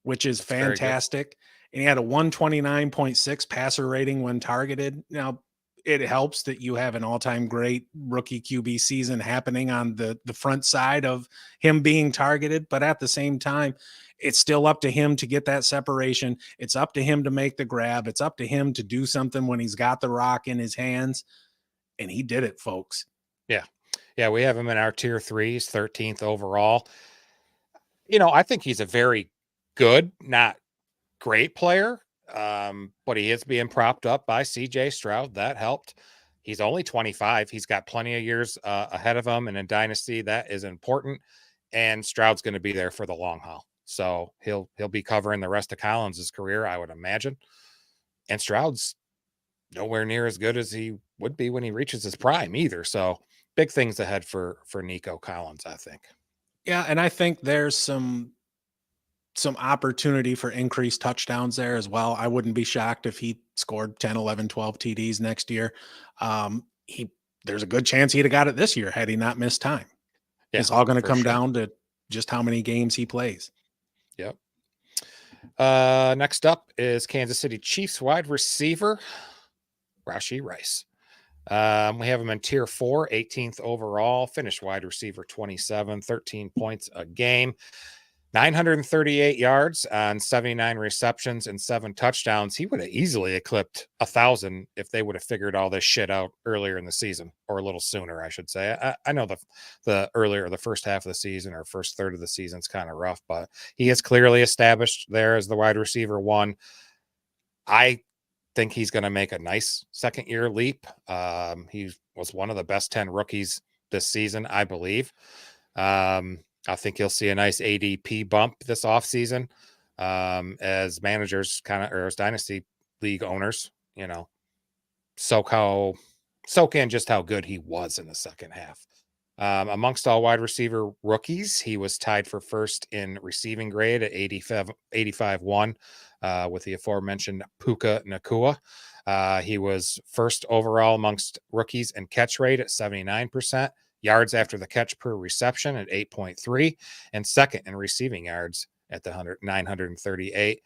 which is fantastic. And he had a 129.6 passer rating when targeted. Now, it helps that you have an all-time great rookie QB season happening on the front side of him being targeted. But at the same time, it's still up to him to get that separation. It's up to him to make the grab. It's up to him to do something when he's got the rock in his hands. And he did it, folks. Yeah. Yeah, we have him in our tier 3s, 13th overall. I think he's a very good, not great player, but he is being propped up by CJ Stroud. That helped. He's only 25. He's got plenty of years ahead of him, and in Dynasty, that is important. And Stroud's going to be there for the long haul. So he'll be covering the rest of Collins' career, I would imagine. And Stroud's nowhere near as good as he would be when he reaches his prime either. So big things ahead for Nico Collins, I think. Yeah, and I think there's some opportunity for increased touchdowns there as well. I wouldn't be shocked if he scored 10, 11, 12 TDs next year. There's a good chance he'd have got it this year had he not missed time. Yeah, it's all going to come down to just how many games he plays. Yep. Next up is Kansas City Chiefs wide receiver, Rashee Rice. We have him in tier 4, 18th overall, finished wide receiver 27, 13 points a game. 938 yards on 79 receptions and 7 touchdowns. He would have easily eclipsed 1,000 if they would have figured all this shit out earlier in the season, or a little sooner, I should say. I know the first half of the season or first third of the season is kind of rough, but he is clearly established there as the wide receiver one. I think he's going to make a nice second year leap. He was one of the best 10 rookies this season, I believe. I think you'll see a nice ADP bump this offseason as managers or as dynasty league owners, soak in just how good he was in the second half. Amongst all wide receiver rookies, he was tied for first in receiving grade at 85-1 with the aforementioned Puka Nacua. He was first overall amongst rookies in catch rate at 79%. Yards after the catch per reception at 8.3, and second in receiving yards at 938.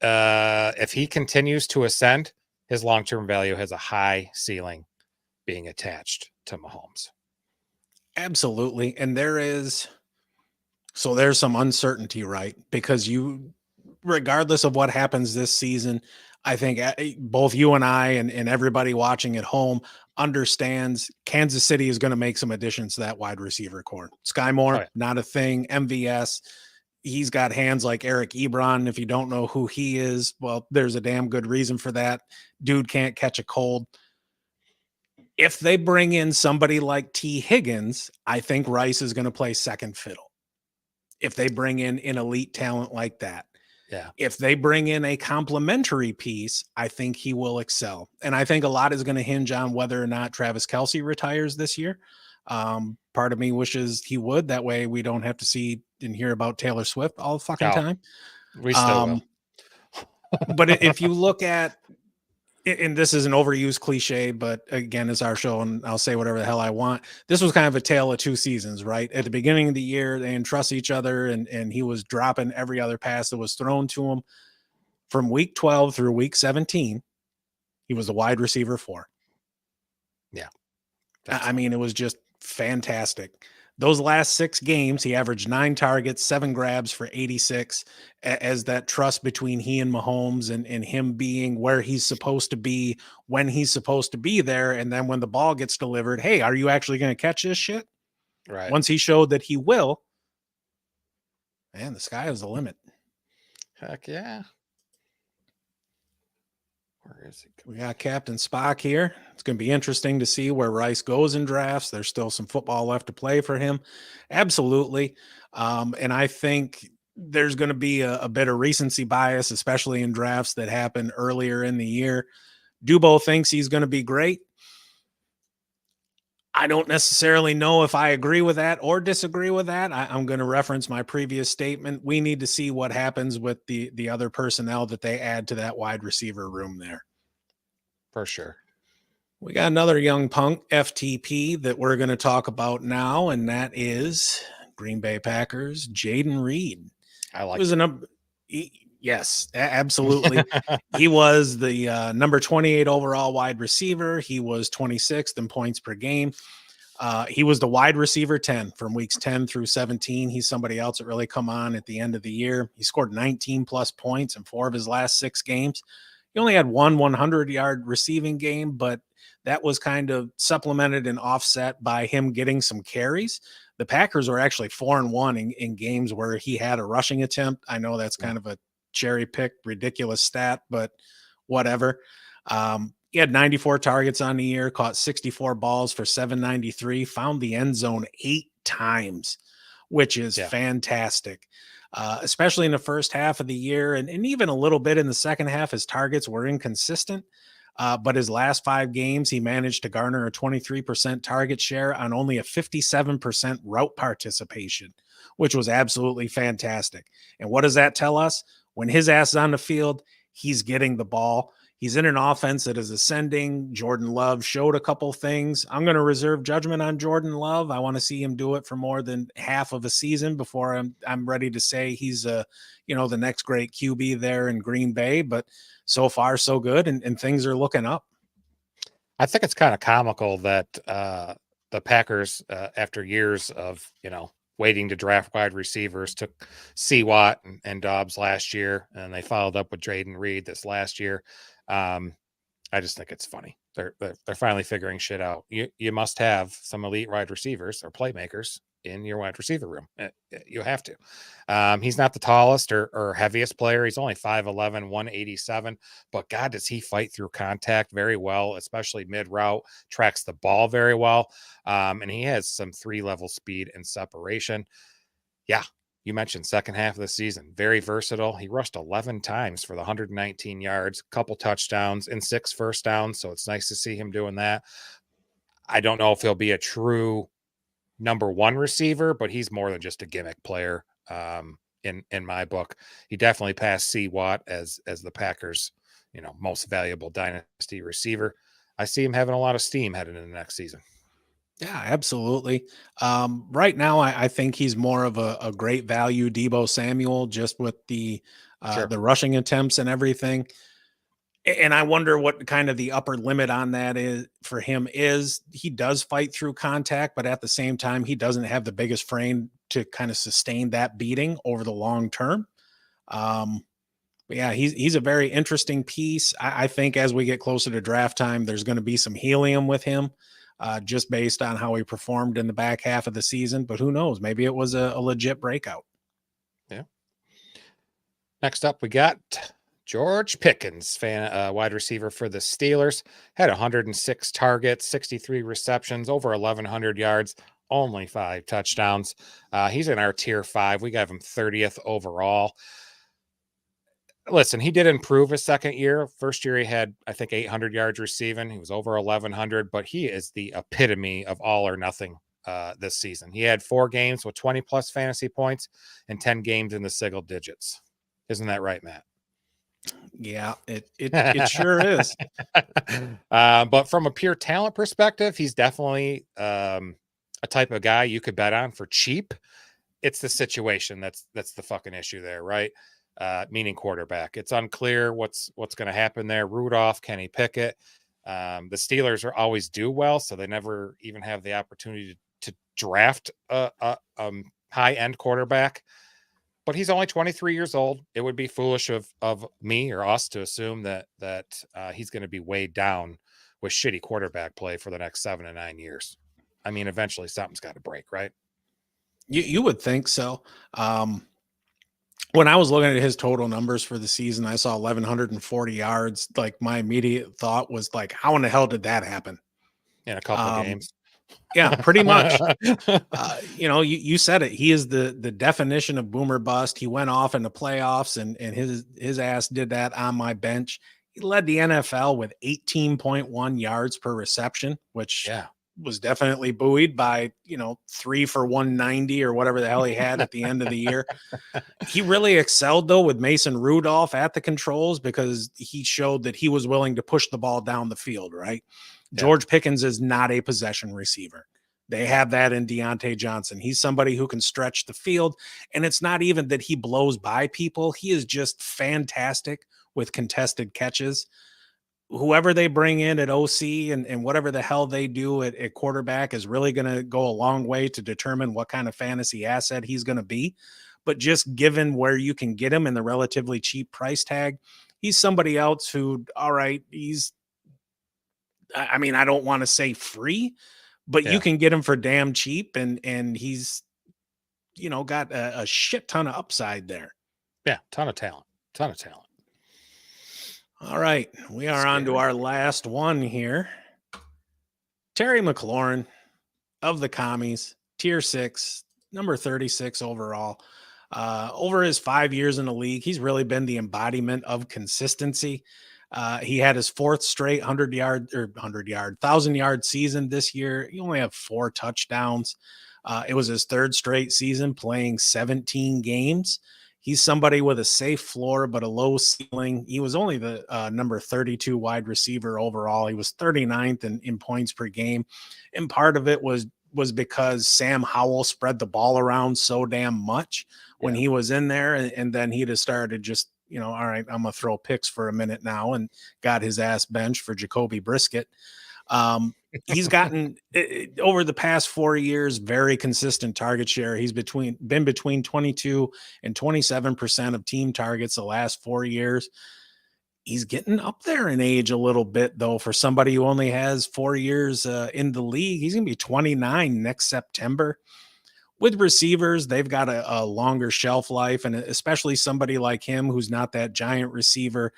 If he continues to ascend, his long-term value has a high ceiling being attached to Mahomes. Absolutely. And there's some uncertainty, right? Because regardless of what happens this season, I think both you and I and everybody watching at home understands Kansas City is going to make some additions to that wide receiver core. Sky Moore, not a thing. MVS, he's got hands like Eric Ebron. If you don't know who he is, well, there's a damn good reason for that. Dude can't catch a cold. If they bring in somebody like T. Higgins, I think Rice is going to play second fiddle. If they bring in an elite talent like that. Yeah. If they bring in a complementary piece, I think he will excel. And I think a lot is going to hinge on whether or not Travis Kelce retires this year. Part of me wishes he would. That way we don't have to see and hear about Taylor Swift all the fucking time. We still will. But if you look at, and this is an overused cliche, but again, it's our show and I'll say whatever the hell I want. This was kind of a tale of two seasons, right? At the beginning of the year, they entrust each other and he was dropping every other pass that was thrown to him. From week 12 through week 17, he was the wide receiver 4. Yeah. I mean, it was just fantastic. Those last 6 games, he averaged 9 targets, 7 grabs for 86, as that trust between he and Mahomes and him being where he's supposed to be when he's supposed to be there. And then when the ball gets delivered, hey, are you actually going to catch this shit? Right. Once he showed that he will, man, the sky is the limit. Heck yeah. Where is he? We got Captain Spock here. It's going to be interesting to see where Rice goes in drafts. There's still some football left to play for him. Absolutely. And I think there's going to be a bit of recency bias, especially in drafts that happen earlier in the year. Dubo thinks he's going to be great. I don't necessarily know if I agree with that or disagree with that. I'm going to reference my previous statement. We need to see what happens with the other personnel that they add to that wide receiver room there. For sure. We got another young punk, FTP, that we're going to talk about now, and that is Green Bay Packers, Jayden Reed. I like it. Yes, absolutely. He was the number 28 overall wide receiver. He was 26th in points per game. He was the wide receiver 10 from weeks 10 through 17. He's somebody else that really come on at the end of the year. He scored 19 plus points in 4 of his last 6 games. He only had one 100-yard receiving game, but that was kind of supplemented and offset by him getting some carries. The Packers were actually 4-1 in games where he had a rushing attempt. I know that's kind of a cherry pick, ridiculous stat, but whatever. He had 94 targets on the year, caught 64 balls for 793, found the end zone 8 times, which is fantastic. Especially in the first half of the year and even a little bit in the second half, his targets were inconsistent. But his last 5 games, he managed to garner a 23% target share on only a 57% route participation, which was absolutely fantastic. And what does that tell us? When his ass is on the field, he's getting the ball. He's in an offense that is ascending. Jordan Love showed a couple things. I'm going to reserve judgment on Jordan Love. I want to see him do it for more than half of a season before I'm ready to say he's the next great QB there in Green Bay. But so far, so good, and things are looking up. I think it's kind of comical that the Packers, after years of waiting to draft wide receivers. Took C-Watt and Dobbs last year, and they followed up with Jayden Reed this last year. I just think it's funny. They're finally figuring shit out. You must have some elite wide receivers or playmakers in your wide receiver room. You have to. He's not the tallest or heaviest player. He's only 5'11", 187. But God, does he fight through contact very well, especially mid-route, tracks the ball very well. And he has some 3-level speed and separation. Yeah, you mentioned second half of the season, very versatile. He rushed 11 times for the 119 yards, couple touchdowns and 6 first downs. So it's nice to see him doing that. I don't know if he'll be a true number one receiver, but he's more than just a gimmick player. In my book, he definitely passed C-Watt as the Packers, most valuable dynasty receiver. I see him having a lot of steam heading into the next season. Yeah, absolutely. Right now, I think he's more of a great value Deebo Samuel, just with the rushing attempts and everything. And I wonder what kind of the upper limit on that is for him. Is he does fight through contact, but at the same time, he doesn't have the biggest frame to kind of sustain that beating over the long term. But yeah, he's a very interesting piece. I think as we get closer to draft time, there's going to be some helium with him. Just based on how he performed in the back half of the season. But who knows? Maybe it was a legit breakout. Yeah. Next up, we got George Pickens, wide receiver for the Steelers. Had 106 targets, 63 receptions, over 1,100 yards, only 5 touchdowns. He's in our tier 5. We got him 30th overall. Listen, he did improve his second year. First year, he had, I think, 800 yards receiving. He was over 1,100, but he is the epitome of all or nothing this season. He had 4 games with 20-plus fantasy points and 10 games in the single digits. Isn't that right, Matt? Yeah, it sure is. But from a pure talent perspective, he's definitely a type of guy you could bet on for cheap. It's the situation that's the fucking issue there, right? Meaning quarterback. It's unclear what's going to happen there. Rudolph, Kenny Pickett. The Steelers are always do well, so they never even have the opportunity to draft a high-end quarterback. But he's only 23 years old. It would be foolish of me or us to assume that he's going to be weighed down with shitty quarterback play for the next 7 to 9 years. I mean, eventually something's got to break, right? You would think so. When I was looking at his total numbers for the season, I saw 1,140 yards. Like, my immediate thought was like, how in the hell did that happen? In a couple of games. Yeah, pretty much. You said it. He is the definition of boomer bust. He went off in the playoffs and his ass did that on my bench. He led the NFL with 18.1 yards per reception, which was definitely buoyed by, 3 for 190 or whatever the hell he had at the end of the year. He really excelled, though, with Mason Rudolph at the controls because he showed that he was willing to push the ball down the field, right? Yeah. George Pickens is not a possession receiver. They have that in Deontay Johnson. He's somebody who can stretch the field, and it's not even that he blows by people. He is just fantastic with contested catches. Whoever they bring in at OC and whatever the hell they do at quarterback is really going to go a long way to determine what kind of fantasy asset he's going to be. But just given where you can get him in the relatively cheap price tag, he's somebody else who, all right, I don't want to say free, but you can get him for damn cheap. And he's, got a shit ton of upside there. Yeah. Ton of talent. All right, we are on to our last one here. Terry McLaurin of the Commies, tier 6, number 36 overall. Over his 5 years in the league, he's really been the embodiment of consistency. He had his 4th straight 1,000-yard season this year. He only had 4 touchdowns. It was his 3rd straight season playing 17 games. He's somebody with a safe floor, but a low ceiling. He was only the number 32 wide receiver overall. He was 39th in points per game. And part of it was because Sam Howell spread the ball around so damn much when he was in there. And then he'd have started just, all right, I'm going to throw picks for a minute now, and got his ass benched for Jacoby Brissett. He's gotten over the past 4 years, very consistent target share. He's been between 22 and 27% of team targets the last 4 years. He's getting up there in age a little bit, though, for somebody who only has 4 years in the league. He's going to be 29 next September. With receivers, they've got a longer shelf life, and especially somebody like him who's not that giant receiver.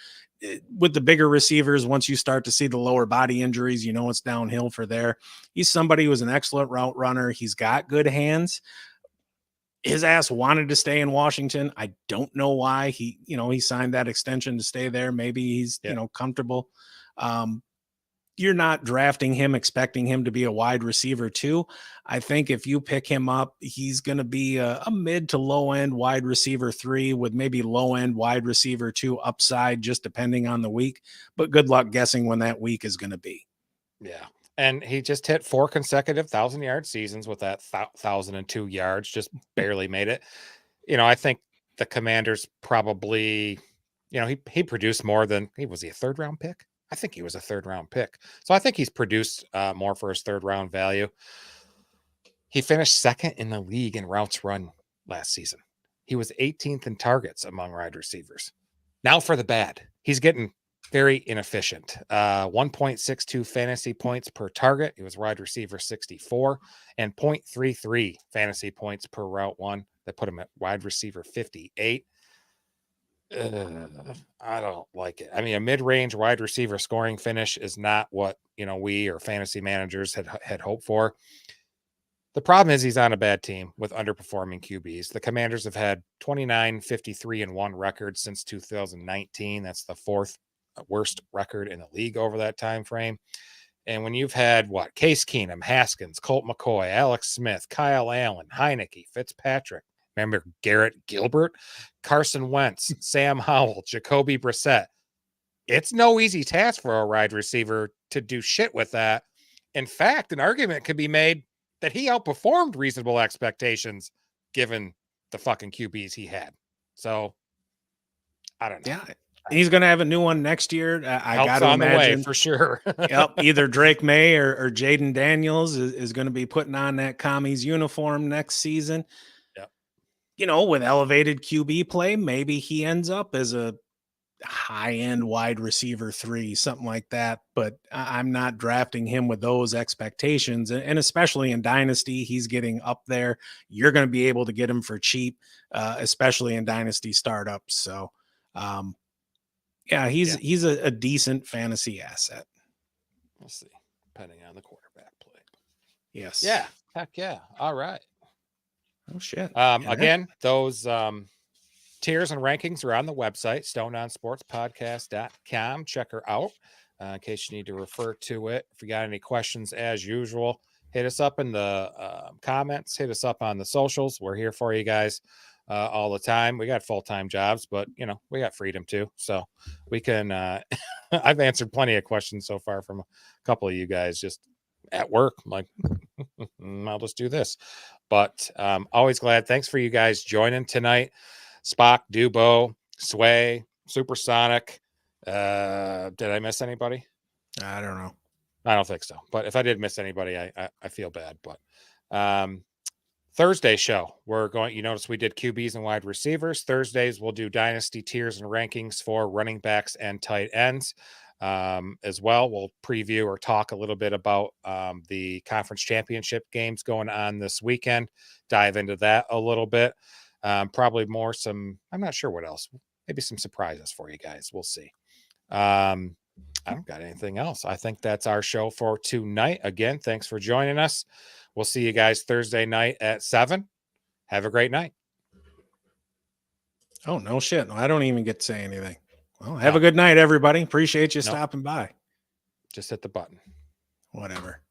With the bigger receivers, once you start to see the lower body injuries, you know it's downhill for there. He's somebody who's an excellent route runner. He's got good hands. His ass wanted to stay in Washington. I don't know why he signed that extension to stay there. Maybe he's, comfortable. You're not drafting him expecting him to be a wide receiver too. I think if you pick him up, he's going to be a mid to low end wide receiver 3 with maybe low end wide receiver 2 upside, just depending on the week. But good luck guessing when that week is going to be. Yeah. And he just hit 4 consecutive 1,000-yard seasons with that 1,002 yards, just barely made it. I think the Commanders probably, he produced more than was he a 3rd round pick? I think he was a 3rd round pick. So I think he's produced more for his 3rd round value. He finished 2nd in the league in routes run last season. He was 18th in targets among wide receivers. Now for the bad. He's getting very inefficient. 1.62 fantasy points per target. He was wide receiver 64 and 0.33 fantasy points per route one. That put him at wide receiver 58. I don't like it. I mean, a mid-range wide receiver scoring finish is not what, we or fantasy managers had hoped for. The problem is he's on a bad team with underperforming QBs. The Commanders have had 29, 53, and 1 records since 2019. That's the 4th worst record in the league over that time frame. And when you've had Case Keenum, Haskins, Colt McCoy, Alex Smith, Kyle Allen, Heineke, Fitzpatrick, remember Garrett Gilbert, Carson Wentz, Sam Howell, Jacoby Brissett. It's no easy task for a wide receiver to do shit with that. In fact, an argument could be made that he outperformed reasonable expectations given the fucking QBs he had. So, I don't know. Yeah. He's going to have a new one next year. I got to imagine. The way, for sure. Yep. Either Drake May or Jaden Daniels is going to be putting on that commies uniform next season. Yep. With elevated QB play, maybe he ends up as a high-end wide receiver 3, something like that. But I'm not drafting him with those expectations. And especially in Dynasty, he's getting up there. You're going to be able to get him for cheap, especially in Dynasty startups. So, he's a decent fantasy asset. We'll see, depending on the quarterback play. Yes. Yeah. Heck yeah. All right. Oh, shit. Again, those tiers and rankings are on the website, stoneonsportspodcast.com. Check her out in case you need to refer to it. If you got any questions, as usual, hit us up in the comments. Hit us up on the socials. We're here for you guys all the time. We got full-time jobs, but, we got freedom too. So we can I've answered plenty of questions so far from a couple of you guys just at work. I'm like, I'll just do this. But always glad. Thanks for you guys joining tonight. Spock, Dubo, Sway, Supersonic. Did I miss anybody? I don't know. I don't think so. But if I did miss anybody, I feel bad. But Thursday show, we're going, you notice we did QBs and wide receivers. Thursdays, we'll do dynasty tiers and rankings for running backs and tight ends. As well, we'll preview or talk a little bit about the conference championship games going on this weekend, dive into that a little bit. Probably more I'm not sure what else, maybe some surprises for you guys. We'll see. I don't got anything else. I think that's our show for tonight. Again, thanks for joining us. We'll see you guys Thursday night at 7. Have a great night. Oh, no shit. No, I don't even get to say anything. Well, have a good night, everybody. Appreciate you stopping by. Just hit the button. Whatever.